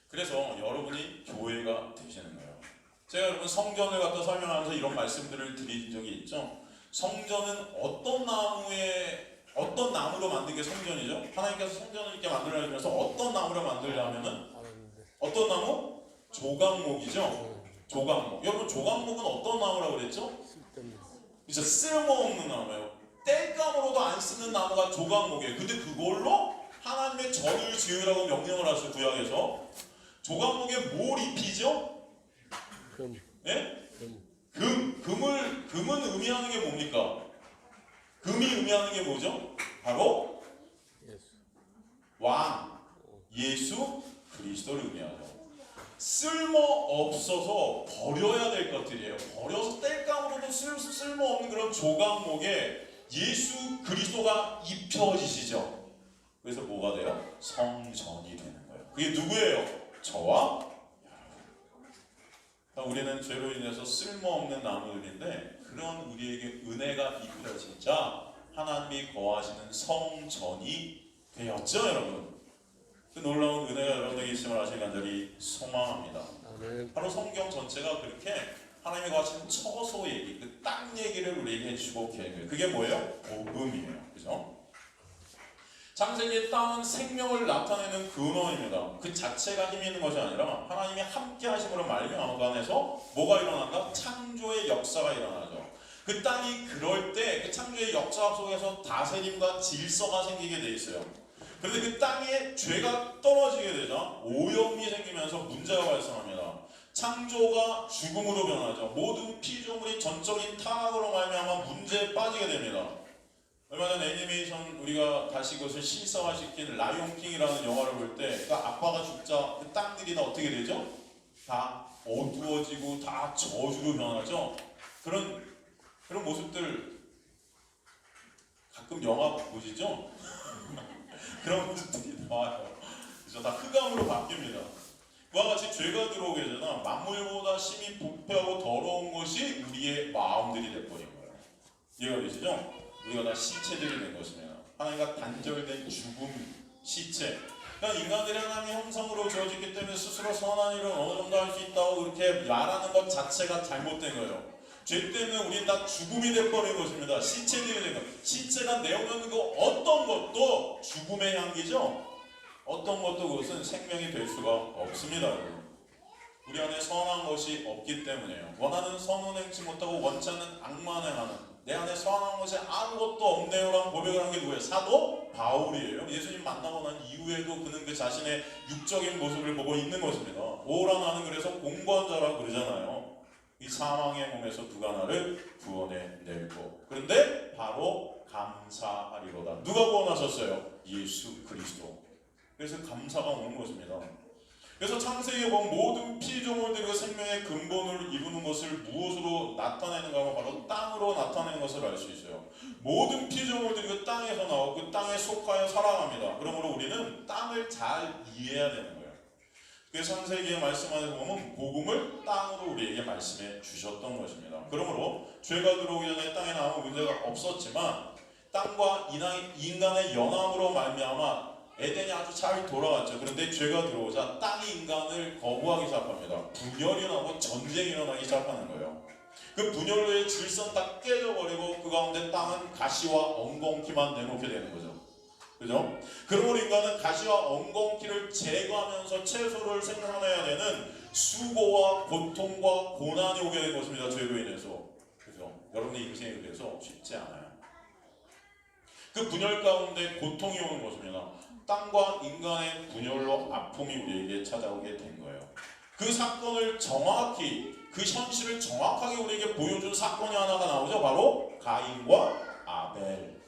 그래서 여러분이 교회가 되시는 거예요. 제가 여러분 성전을 갖다 설명하면서 이런 말씀들을 드린 적이 있죠. 성전은 어떤 나무로 만든 게 성전이죠? 하나님께서 성전을 이렇게 만들어내면서 어떤 나무로 만들려면은 어떤 나무? 조각목이죠. 조각목. 여러분 조각목은 어떤 나무라고 그랬죠? 그래서 쓸모없는 나무예요. 땔감으로도 안 쓰는 나무가 조각목이에요. 근데 그걸로 하나님의 전을 지으라고 명령을 하셨어요. 구약에서. 조각목에 뭘 입히죠? 예? 금은 의미하는 게 뭡니까? 금이 의미하는 게 뭐죠? 바로 왕, 예수 그리스도를 의미하죠. 쓸모없어서 버려야 될 것들이에요. 버려서 땔감으로도 쓸모없는 그런 조각목에 예수 그리스도가 입혀지시죠. 그래서 뭐가 돼요? 성전이 되는 거예요. 그게 누구예요? 저와 여러분. 우리는 죄로 인해서 쓸모없는 나무들인데 그런 우리에게 은혜가 입혀지자 하나님이 거하시는 성전이 되었죠, 여러분. 그 놀라운 은혜가 여러분에게 있음을 아시기 간절히 소망합니다. 바로 성경 전체가 그렇게 하나님이 거하시는 처소 얘기, 그 땅 얘기를 우리에게 해주고 계신 거예요. 그게 뭐예요? 복음이에요. 그죠? 창세기의 땅은 생명을 나타내는 근원입니다. 그 자체가 힘이 있는 것이 아니라 하나님이 함께 하심으로 말미암아서 뭐가 일어난다? 창조의 역사가 일어나죠. 그 땅이 그럴 때 그 창조의 역사 속에서 다스림과 질서가 생기게 돼 있어요. 그런데 그 땅에 죄가 떨어지게 되죠. 오염이 생기면서 문제가 발생합니다. 창조가 죽음으로 변하죠. 모든 피조물이 전적인 타락으로 말미암아 문제에 빠지게 됩니다. 얼마 전 애니메이션 우리가 다시 그것을 실사화시킨 라이온킹이라는 영화를 볼 때 그 아빠가 죽자 그 땅들이 다 어떻게 되죠? 다 어두워지고 다 저주로 변하죠. 그런 모습들 가끔 영화 보시죠? 그런 모습들이 나와요. 그래서 다 흑암으로 바뀝니다. 그와 같이 죄가 들어오게 되잖아. 만물보다 심히 부패하고 더러운 것이 우리의 마음들이 돼버린 거예요. 이해가 되시죠? 우리가 다 시체들이 된 것입니다. 하나님과 단절된 죽음, 시체. 그러니까 인간들이 하나님의 형상으로 지어졌기 때문에 스스로 선한 일은 어느 정도 할 수 있다고 그렇게 말하는 것 자체가 잘못된 거예요. 죄 때문에 우리는 다 죽음이 돼버린 것입니다. 시체들이 된 거예요. 시체가 내어놓는 거 어떤 것도 죽음의 향기죠. 어떤 것도 그것은 생명이 될 수가 없습니다. 우리 안에 선한 것이 없기 때문에요. 원하는 선은 행치 못하고 원치 않는 악만 행하는 내 안에 선한 것이 아무것도 없네요라는 고백을 한 게 누구예요? 사도 바울이에요. 예수님 만나고 난 이후에도 그는 그 자신의 육적인 모습을 보고 있는 것입니다. 오라 나는 그래서 공부한자라고 그러잖아요. 이 사망의 몸에서 누가 나를 구원해 낼고 그런데 바로 감사하리로다. 누가 구원하셨어요? 예수 그리스도. 그래서 감사가 오는 것입니다. 그래서 창세기에 보면 모든 피조물들과 생명의 근본을 이루는 것을 무엇으로 나타내는가 하면 바로 땅으로 나타내는 것을 알 수 있어요. 모든 피조물들이 그 땅에서 나오고 그 땅에 속하여 살아갑니다. 그러므로 우리는 땅을 잘 이해해야 되는 거예요. 그래서 창세기의 말씀 안에서 보면 복음을 땅으로 우리에게 말씀해 주셨던 것입니다. 그러므로 죄가 들어오기 전에 땅에 아무 문제가 없었지만 땅과 인간의 연합으로 말미암아 에덴이 아주 잘 돌아왔죠. 그런데 죄가 들어오자 땅이 인간을 거부하기 시작합니다. 분열이 나고 전쟁이 일어나기 시작하는 거예요. 그 분열로의 질선 다 깨져버리고 그 가운데 땅은 가시와 엉겅퀴만 내놓게 되는 거죠. 그죠? 그러므로 인간은 가시와 엉겅퀴를 제거하면서 채소를 생산해야 되는 수고와 고통과 고난이 오게 된 것입니다. 죄로 인해서. 그죠? 여러분의 인생에 대해서 쉽지 않아요. 그 분열 가운데 고통이 오는 것입니다. 땅과 인간의 분열로 아픔이 우리에게 찾아오게 된 거예요. 그 사건을 정확히, 그 현실을 정확하게 우리에게 보여준 사건이 하나가 나오죠. 바로 가인과 아벨.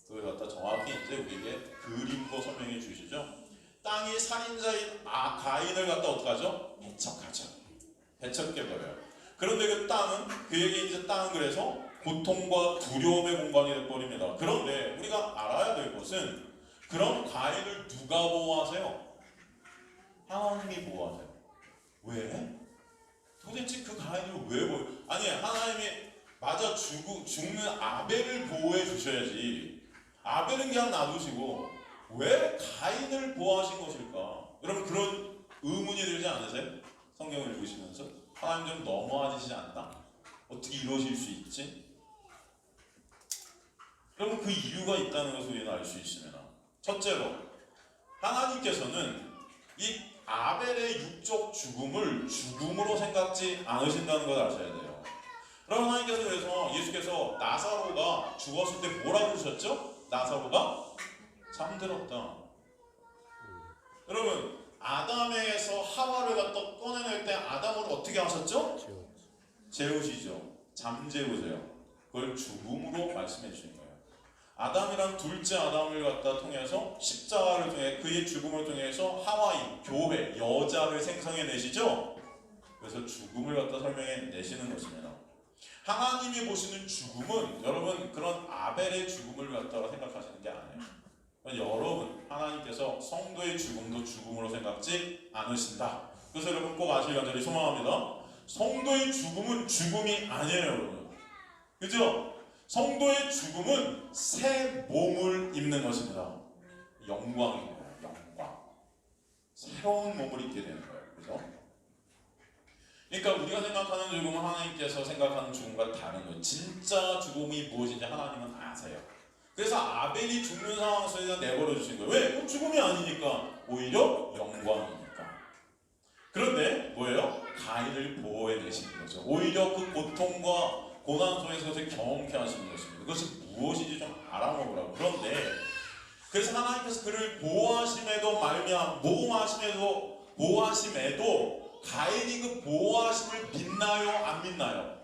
그걸 갖다 정확히 이제 우리에게 그림으로 설명해 주시죠. 땅이 살인자인 가인을 갖다 어떡하죠? 배척하죠. 배척해버려요. 그런데 그 땅은, 그에게 이제 땅은 그래서 고통과 두려움의 공간이 되어버립니다. 그런데 우리가 알아야 될 것은 그런 가인을 누가 보호하세요? 하나님이 보호하세요. 왜? 도대체 그 가인을 왜 보호해요? 아니, 하나님이 맞아 죽는 아벨을 보호해 주셔야지. 아벨은 그냥 놔두시고 왜 가인을 보호하신 것일까? 여러분 그런 의문이 들지 않으세요? 성경을 읽으시면서 하나님 좀 너무하시지 않나? 어떻게 이러실 수 있지? 여러분 그 이유가 있다는 것을 우리는 알 수 있습니다. 첫째로 하나님께서는 이 아벨의 육적 죽음을 죽음으로 생각지 않으신다는 걸 아셔야 돼요. 그럼 하나님께서 그래서 예수께서 나사로가 죽었을 때 뭐라고 그러셨죠? 나사로가 잠들었다. 여러분 아담에서 하와를 갖다 꺼내낼 때 아담을 어떻게 하셨죠? 재우시죠. 잠재우세요. 그걸 죽음으로 말씀해 주신 거예요. 아담이란 둘째 아담을 갖다 통해서 십자가를 통해 그의 죽음을 통해서 하와인, 교회, 여자를 생성해 내시죠. 그래서 죽음을 갖다 설명해 내시는 것입니다. 하나님이 보시는 죽음은 여러분 그런 아벨의 죽음을 갖다가 생각하시는 게 아니에요. 여러분 하나님께서 성도의 죽음도 죽음으로 생각지 않으신다. 그래서 여러분 꼭 아시길 간절히 소망합니다. 성도의 죽음은 죽음이 아니에요, 여러분. 그죠? 성도의 죽음은 새 몸을 입는 것입니다. 영광입니다. 영광. 새로운 몸을 입게 되는 거예요. 그죠? 그러니까 우리가 생각하는 죽음은 하나님께서 생각하는 죽음과 다른 거예요. 진짜 죽음이 무엇인지 하나님은 아세요. 그래서 아벨이 죽는 상황에서 그냥 내버려 주신 거예요. 왜? 죽음이 아니니까. 오히려 영광이니까. 그런데 뭐예요? 가인을 보호해 내시는 거죠. 오히려 그 고통과 고난 속에서 그것을 경험케 하시는 것입니다. 그것이 무엇인지 좀 알아먹으라고. 그런데 그래서 하나님께서 그를 보호하심에도 보호하심에도 가인이 그 보호하심을 믿나요? 안 믿나요?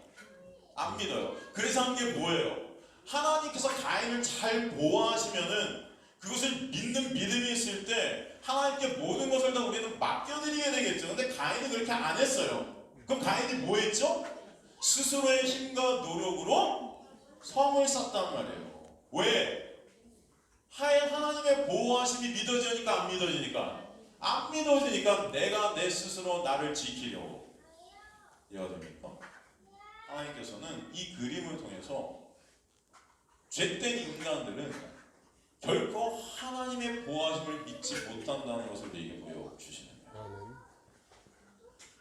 안 믿어요. 그래서 한 게 뭐예요? 하나님께서 가인을 잘 보호하시면은 그것을 믿는 믿음이 있을 때 하나님께 모든 것을 다 우리는 맡겨드리게 되겠죠. 근데 가인은 그렇게 안 했어요. 그럼 가인이 뭐 했죠? 스스로의 힘과 노력으로 성을 쌓았단 말이에요. 왜? 하나님의 보호하심이 믿어지니까 안 믿어지니까? 안 믿어지니까 내가 내 스스로 나를 지키려고 이해가 됩니까? 하나님께서는 이 그림을 통해서 죄된 인간들은 결코 하나님의 보호하심을 믿지 못한다는 것을 우리에게 보여주시는 거예요.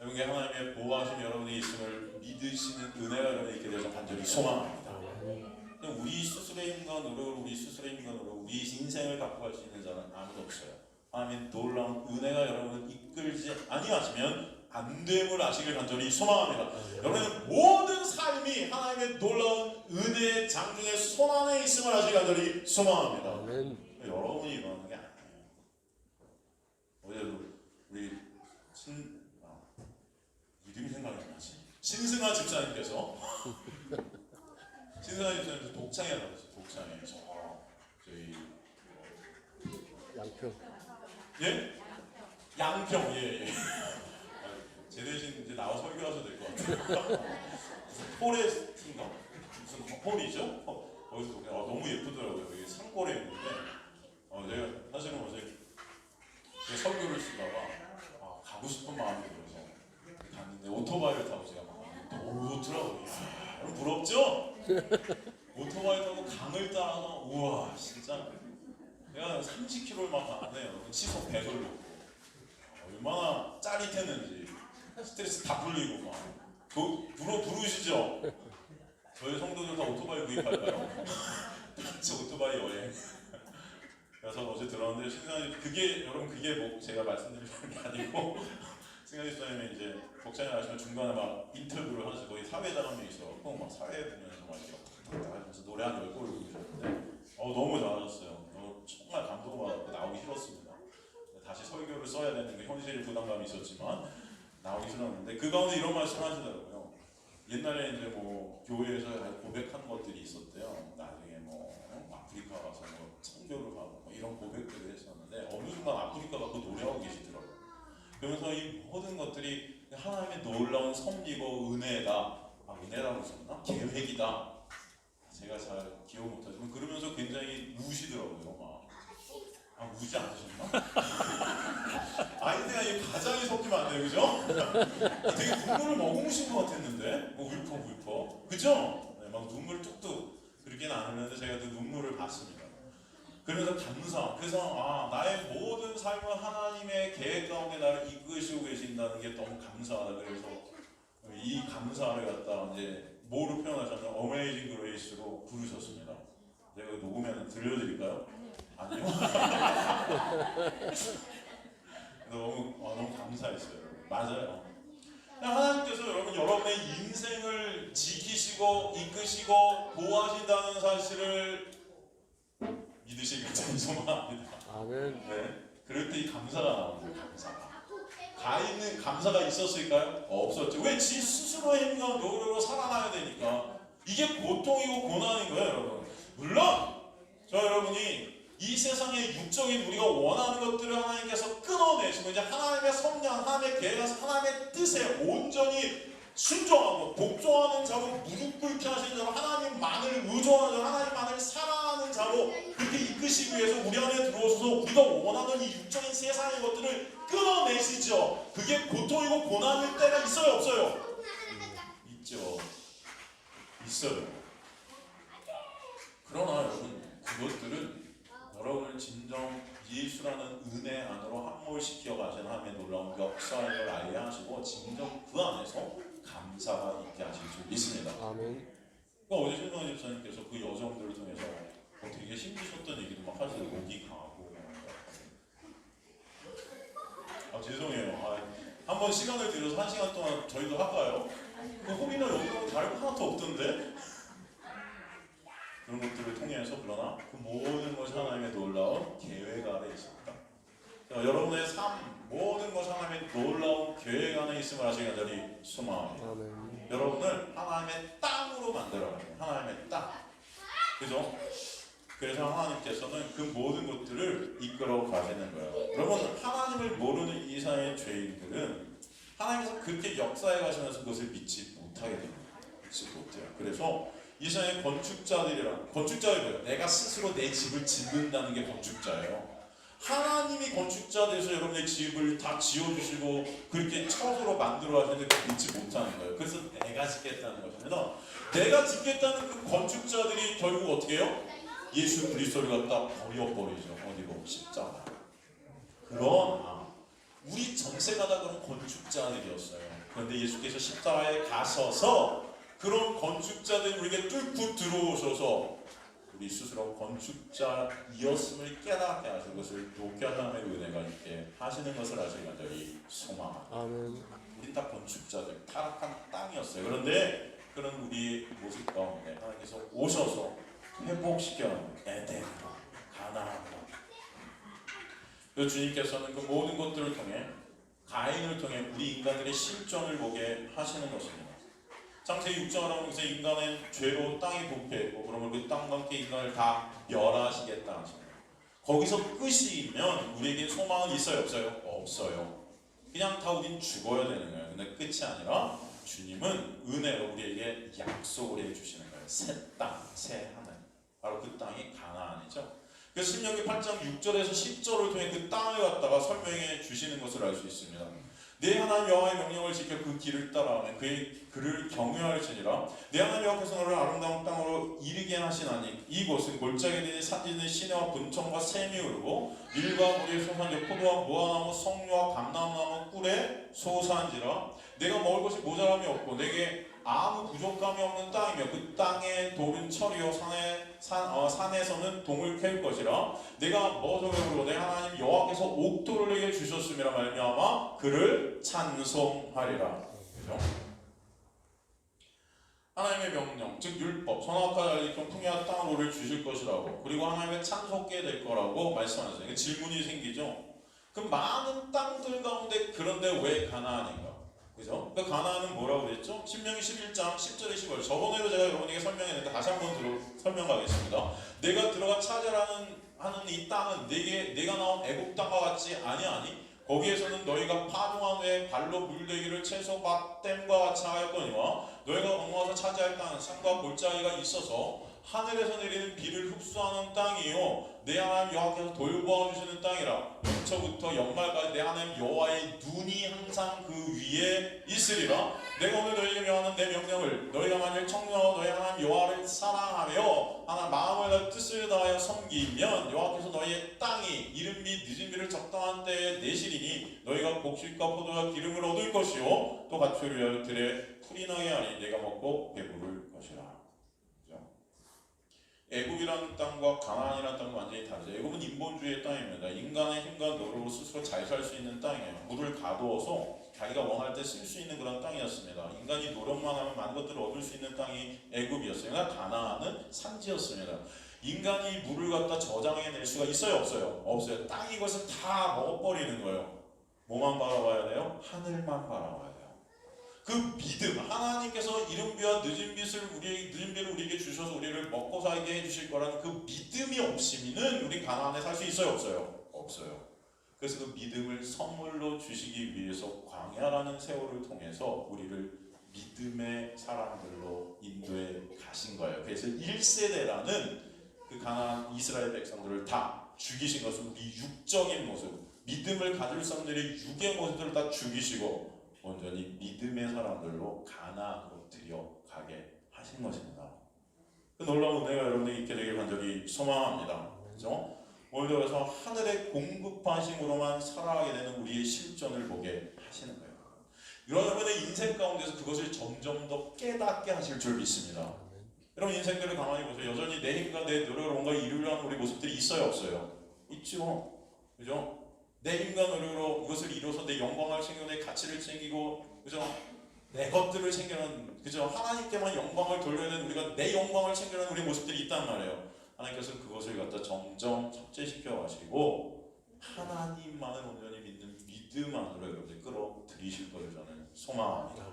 여러분께 하나님의 보호하심 여러분이 있음을 믿으시는 은혜가 여러분이 있게 되어서 간절히 소망합니다. 우리 스스로의 힘과 노력으로 우리 인생을 갖고 갈 수 있는 자는 아무도 없어요. 하나님의 놀라운 은혜가 여러분을 이끌지 아니하시면 안 됨을 아시길 간절히 소망합니다. 여러분의 모든 삶이 하나님의 놀라운 은혜의 장중에 손안에 있음을 아시길 간절히 소망합니다. 여러분이 이러는 게 아니에요. 어제도 우리 이름이 생각이 안 나지. 신승아 집사님께서 독창에 나갔어요. 독창에 저희 양평. 예? 양평 예. 아, 제 대신 이제 나와 설교하셔도 될 것 같아요. 무슨 포레스트인가? 무슨 홀이죠? 거기서 너무 예쁘더라고요. 이게 산골에 있는데 제가 사실은 어제 설교를 쓰다가 가고 싶은 마음이 들어서 갔는데 오토바이를 타고 제가 막 너무 좋더라고요. 이야, 여러분 부럽죠? 오토바이 타고 강을 따라서 우와 진짜 내가 30km를 막 가는데 시속 100을 놓고 얼마나 짜릿했는지 스트레스 다 풀리고 막 부르시죠? 저희 성도들 다 오토바이 구입할까요? 같이 오토바이 여행. 그래서 어제 들었는데 신사님 그게 뭐 제가 말씀드리는 게 아니고 신사님 선생님이 이제 복장을 하시면 중간에 막 인터뷰를 하면서 거의 사회자 한 명 있어갖고 막 사회 보면서 막 이렇게 하면서 노래 한 10곡을 부르셨는데 너무 잘하셨어요. 정말 감동받았고 나오기 싫었습니다. 다시 설교를 써야 되는 그 현실 부담감이 있었지만 나오기 싫었는데 그 가운데 이런 말씀을 하시더라고요. 옛날에 이제 뭐 교회에서 고백한 것들이 있었대요. 나중에 뭐 아프리카 가서 뭐 선교를 가고 뭐 이런 고백들을 했었는데 어느 순간 아프리카 가서 노래하고 계시더라고요. 그러면서 이 모든 것들이 하나님의 놀라운 섭리고 은혜다. 은혜라고 썼나? 계획이다. 제가 잘 기억 못하지만 그러면서 굉장히 우시더라고요. 우지 않으셨나? 아이디가 이 가장이 섞이면 안 돼요, 그죠? 되게 눈물을 머금으신 것 같았는데, 울퍼, 그죠? 네, 막 눈물 뚝뚝 그러긴 않았는데 제가 그 눈물을 봤습니다. 그러면서 감사. 그래서 나의 모든 삶은 하나님의 계획 가운데 나를 이끄시고 계신다는 게 너무 감사하다. 그래서 이 감사를 갖다 이제 뭐로 표현하셨냐면 어메이징 그레이스로 부르셨습니다. 제가 녹음해서 들려드릴까요? 아니요. 너무 감사했어요. 맞아요. 하나님께서 여러분의 인생을 지키시고 이끄시고 보호하신다는 사실을 믿으시길 참 소망합니다. 아멘. 네. 그럴 때 이 감사가 나옵니다. 감사가. 가인은 감사가 있었을까요? 없었죠. 왜? 지 스스로의 힘과 노력으로 살아나야 되니까. 이게 고통이고 고난인 거예요, 여러분. 물론 여러분이 이 세상의 육적인 우리가 원하는 것들을 하나님께서 끊어내시고 이제 하나님의 섭량, 하나님의 계획에서 하나님의 뜻에 온전히 순종하고 복종하는 자로 무릎 꿇게 하시는 자로 하나님만을 의존하는 자로 하나님만을 사랑하는 자로 그렇게 이끄시기 위해서 우리 안에 들어오셔서 우리가 원하는 이 육적인 세상의 것들을 끊어내시죠. 그게 고통이고 고난일 때가 있어요, 없어요? 있죠. 있어요. 그러나 여러분 그것들은 여러분을 진정 예수라는 은혜 안으로 함몰시켜 가시는 하나님의 놀라운 역사인 걸 알게 하시고 진정 그 안에서 감사가 있게 하실 줄 믿습니다. 아멘. 어제 신동환 집사님께서 그 여성들을 통해서 되게 힘드셨던 얘기도 막 하시고 목이 강하고 죄송해요. 한번 시간을 들여서 1시간 동안 저희도 할까요? 그 홈이나 여기하고 다를 거 하나도 없던데? 그런 것들을 통해서 그러나 그 모든 것이 하나님의 놀라운 계획 안에 있습니다. 여러분의 삶 모든 것이 하나님의 놀라운 계획 안에 있음을 아시기 간절히 소망합니다. 아멘. 여러분을 하나님의 땅으로 만들어가요. 하나님의 땅. 그죠? 그래서 하나님께서는 그 모든 것들을 이끌어 가시는 거예요. 여러분 하나님을 모르는 이 세상의 죄인들은 하나님께서 그렇게 역사해 가시면서 그것을 믿지 못하게 됩니다. 믿지 못해요. 그래서 이 세상의 건축자들이 뭐예요? 내가 스스로 내 집을 짓는다는 게 건축자예요. 하나님이 건축자 돼서 여러분의 집을 다 지어주시고 그렇게 처소로 만들어 하시는데 그걸 믿지 못하는 거예요. 그래서 내가 짓겠다는 것입니다. 내가 짓겠다는 그 건축자들이 결국 어떻게 해요? 예수 그리스도를 갖다 버려버리죠. 어디로? 십자가. 그러나 우리 전세가 다 그런 건축자들이었어요. 그런데 예수께서 십자가에 가셔서 그런 건축자들이 우리에게 뚫고 들어오셔서 우리 스스로 건축자이었음을 깨닫게 하시고 그것을 높게 하나님의 은혜가 있게 하시는 것을 아시기 간절히 소망합니다. 아멘. 우리 다 건축자들, 타락한 땅이었어요. 그런데 그런 우리 모습 가운데 하나님께서 오셔서 회복시켜놓은 에덴으로, 가나안으로. 그 주님께서는 그 모든 것들을 통해 가인을 통해 우리 인간들의 실존을 보게 하시는 것입니다. 창세기 6장 하나님께서 인간의 죄로 땅이 부패했고 그러면 그 땅과 함께 인간을 다 멸하시겠다 하십니다. 거기서 끝이면 우리에게 소망은 있어요 없어요? 없어요. 그냥 다 우린 죽어야 되는 거예요. 근데 끝이 아니라 주님은 은혜로 우리에게 약속을 해주시는 거예요. 새 땅, 새 하늘. 바로 그 땅이 가나안이죠. 그래서 신명기 8장 6절에서 10절을 통해 그 땅을 갖다가 설명해 주시는 것을 알 수 있습니다. 내 하나님 여호와의 명령을 지켜 그 길을 따라하면 그를 경외할지니라. 내 하나님 여호와께서 너를 아름다운 땅으로 이르게 하시나니 이곳은 골짜기에 되니 산지는 시내와 분청과 샘이 흐르고 밀과 물이 솟아져 포도와 무화나무 석류와 감람나무 꿀에 솟아지라. 내가 먹을 것이 모자람이 없고 내게 아무 부족함이 없는 땅이며 그 땅의 돌은 철이요 산에서는 동을 캘 것이라. 내가 뭐더러 부르고 내 하나님 여호와께서 옥토를 내게 주셨음이라 말미암아 그를 찬송하리라. 그죠? 하나님의 명령, 즉 율법, 선악과 알리경 풍요한 땅을 우리를 주실 것이라고, 그리고 하나님의 찬송케 될 거라고 말씀하셨어요. 질문이 생기죠. 그 많은 땅들 가운데 그런데 왜 가나안인가? 그죠? 그 가나안은 뭐라고 그랬죠? 신명기 11장 10절에 15절. 저번에도 제가 여러분에게 설명했는데 다시 한번 설명하겠습니다. 내가 들어가 차지하는 이 땅은 내가 나온 애굽 땅과 같지 아니하니 거기에서는 너희가 파동한 후에 발로 물대기를 채소 밭댐과 같이 하였거니와 너희가 넘어와서 차지할 땅은 산과 골짜기가 있어서 하늘에서 내리는 비를 흡수하는 땅이요 내 하나님 여호와께서 돌보아 주시는 땅이라. 영초부터 연말까지 내 하나님 여호와의 눈이 항상 그 위에 있으리라. 내가 오늘 너희에게 명하는 내 명령을 너희가 만일 청명하고 너희 하나님 여호와를 사랑하며 하나 마음을 다 뜻을 다하여 섬기면 여호와께서 너희의 땅이 이른 비 늦은 비를 적당한 때에 내시리니 너희가 곡식과 포도와 기름을 얻을 것이요 또 가축을 위하여 들에 풀이 나게 하니 내가 먹고 배부를 것이라. 애굽이라는 땅과 가나안이라는 땅은 완전히 다르죠. 애굽은 인본주의의 땅입니다. 인간의 힘과 노력으로 스스로 잘 살 수 있는 땅이에요. 물을 가두어서 자기가 원할 때 쓸 수 있는 그런 땅이었습니다. 인간이 노력만 하면 많은 것들을 얻을 수 있는 땅이 애굽이었어요. 그러나 가나안은 산지였습니다. 인간이 물을 갖다 저장해낼 수가 있어요 없어요? 없어요. 땅이 이것을 다 먹어버리는 거예요. 뭐만 바라봐야 돼요? 하늘만 바라봐야 돼요. 그 믿음, 하나님께서 이른 비와 늦은 비를 우리에게 주셔서 우리를 먹고 살게 해주실 거라는 그 믿음이 없이는 우리 가나안에 살 수 있어요 없어요? 없어요. 그래서 그 믿음을 선물로 주시기 위해서 광야라는 세월을 통해서 우리를 믿음의 사람들로 인도해 가신 거예요. 그래서 1세대라는 그 가나안 이스라엘 백성들을 다 죽이신 것은 우리 육적인 모습, 믿음을 가질 사람들의 육의 모습들을 다 죽이시고 온전히 믿음의 사람들로 가나안으로 들여가게 하신 것입니다. 그 놀라운 은혜가 여러분에게 있게 되길 간절히 소망합니다. 그렇죠? 오늘도 그래서 하늘의 공급하심으로만 살아가게 되는 우리의 실존을 보게 하시는 거예요. 여러분의 인생 가운데서 그것을 점점 더 깨닫게 하실 줄 믿습니다. 여러분 인생들을 가만히 보세요. 여전히 내 힘과 내 노력으로 뭔가 이루려 하는 우리 모습들이 있어요 없어요? 있죠. 그죠? 내 힘과 노력으로 이것을 이뤄서 내 영광을 챙기고 내 가치를 챙기고 그죠? 내 것들을 챙기는 그죠? 하나님께만 영광을 돌려야 되는 우리가 내 영광을 챙기는 우리 모습들이 있단 말이에요. 하나님께서 그것을 갖다 점점 삭제시켜 가시고 하나님만을 온전히 믿는 믿음 안으로 여러분들 끌어들이실 것을 저는 소망합니다.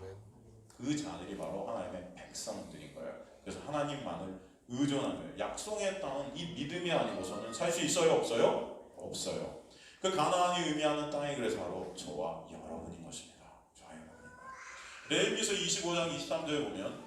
그 자들이 바로 하나님의 백성들인 거예요. 그래서 하나님만을 의존하는 거예요. 약속의 땅은 이 믿음이 아니고서는 살 수 있어요 없어요? 없어요. 그 가나안이 의미하는 땅이 그래서 바로 저와 여러분인 것입니다. 저와 여러분입니다. 레위기서 25장 23절에 보면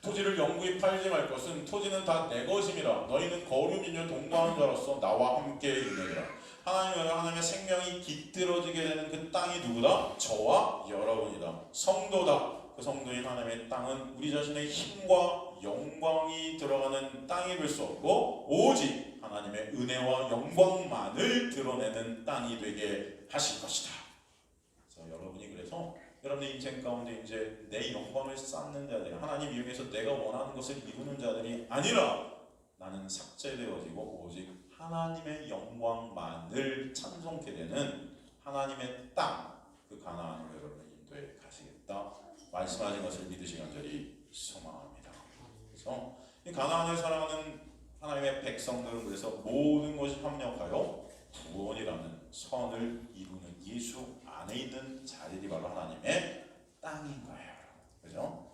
토지를 영구히 팔지 말 것은 토지는 다 내 것임이라. 너희는 거류민요 동거하는 자로서 나와 함께 일하리라. 하나님의 생명이 깃들어지게 되는 그 땅이 누구다? 저와 여러분이다. 성도다. 그 성도인 하나님의 땅은 우리 자신의 힘과 영광이 들어가는 땅이 될 수 없고 오직 하나님의 은혜와 영광만을 드러내는 땅이 되게 하실 것이다. 그래서 여러분이 그래서 여러분의 인생 가운데 이제 내 영광을 쌓는 자들이 하나님 이용해서 내가 원하는 것을 이루는 자들이 아니라 나는 삭제되어지고 오직 하나님의 영광만을 찬송케 되는 하나님의 땅, 그 가나안으로 여러분을 인도해 가시겠다 말씀하신 것을 믿으시 간절히 소망합니다. 그래서 이 가나안을 사랑하는 하나님의 백성들은 그래서 모든 것이 합력하여 구원이라는 선을 이루는 예수 안에 있는 자들이 바로 하나님의 땅인 거예요. 그죠?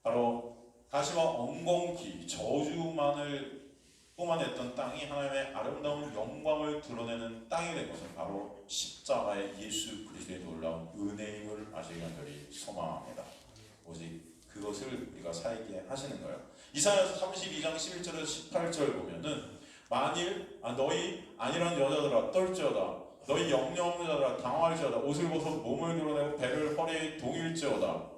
바로 가시와 엉겅퀴 저주만을 뿜어냈던 땅이 하나님의 아름다운 영광을 드러내는 땅이 된 것은 바로 십자가의 예수 그리스도의 놀라운 은혜임을 아시기 간절히 소망합니다. 오직 그것을 우리가 살게 하시는 거예요. 이사야서 32장 11절에서 18절 보면은 만일 너희 아니란 여자들아 떨지어다 너희 영영한 자들아 당황할지어다 옷을 벗어 몸을 드러내고 배를 허리에 동일지어다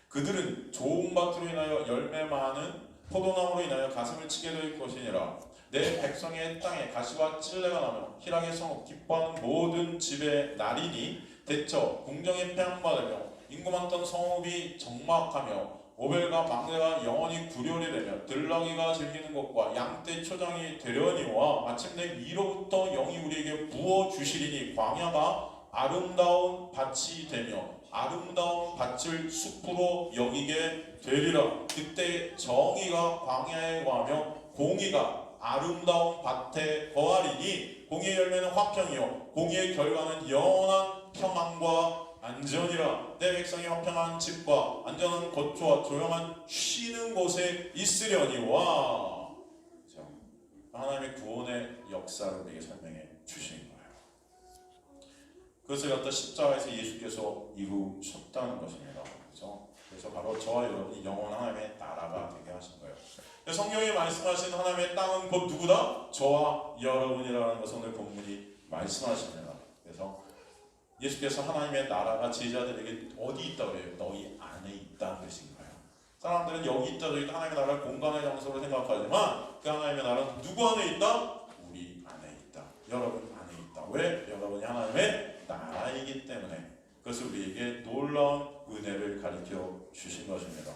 그들은 좋은 밭으로 인하여 열매 많은 포도나무로 인하여 가슴을 치게 될 것이니라. 내 백성의 땅에 가시와 찔레가 나며 희락의 성읍 기뻐하는 모든 집에 날이니 대처 궁정이 폐양받으며 인구 많던 성읍이 적막하며 오벨과 망대가 영원히 구려리 되며 들나귀가 즐기는 것과 양떼 초장이 되려니와 마침내 위로부터 영이 우리에게 부어주시리니 광야가 아름다운 밭이 되며 아름다운 밭을 숲으로 여기게 되리라. 그때 정의가 광야에 거하며 공의가 아름다운 밭에 거하리니 공의의 열매는 화평이요 공의의 결과는 영원한 평안과 안전이라. 내 백성이 화평한 집과 안전한 거처와 조용한 쉬는 곳에 있으려니와. 하나님의 구원의 역사를 우리에게 설명해 주신 거예요. 그것을 갖다 십자가에서 예수께서 이루셨다는 것입니다. 그래서 바로 저와 여러분이 영원한 하나님의 나라가 되게 하신 거예요. 성경이 말씀하시는 하나님의 땅은 곧 누구다? 저와 여러분이라는 것을 오늘 본문이 말씀하십니다. 그래서 예수께서 하나님의 나라가 제자들에게 어디 있다고 그래요? 너희 안에 있다는 것인 거예요. 사람들은 여기 있다 저기 있다 하나님의 나라를 공간의 장소로 생각하지만 그 하나님의 나라는 누구 안에 있다? 우리 안에 있다. 여러분 안에 있다. 왜? 여러분이 하나님의 나라이기 때문에. 그것을 우리에게 놀라운 은혜를 가르쳐 주신 것입니다.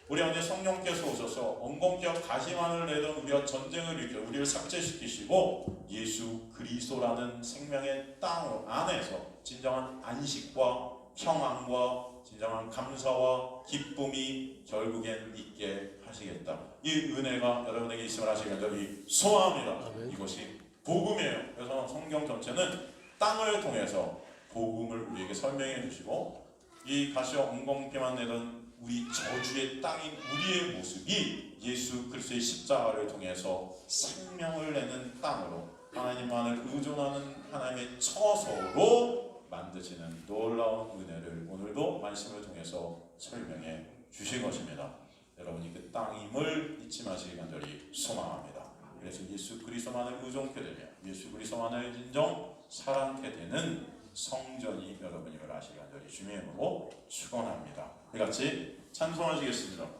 우리 안에 성령께서 오셔서 엉겅퀴와 가시만을 내던 우리와 전쟁을 일으켜 우리를 삭제시키시고 예수 그리스도라는 생명의 땅 안에서 진정한 안식과 평안과 진정한 감사와 기쁨이 결국엔 있게 하시겠다. 이 은혜가 여러분에게 있음을 하시기 간절히 소망합니다. 이것이 복음이에요. 그래서 성경 전체는 땅을 통해서 복음을 우리에게 설명해 주시고 이 가시와 엉겅퀴만 내던 우리 저주의 땅인 우리의 모습이 예수 그리스도의 십자가를 통해서 생명을 내는 땅으로 하나님만을 의존하는 하나님의 처소로 만드시는 놀라운 은혜를 오늘도 말씀을 통해서 설명해 주신 것입니다. 여러분이 그 땅임을 잊지 마시기 간절히 소망합니다. 그래서 예수 그리스도만을 의존케 되며 예수 그리스도만을 진정 사랑케 되는 성전이 여러분임을 아시기 간절히 주님의 이름으로 축원합니다. 우리 같이 찬송하시겠습니다.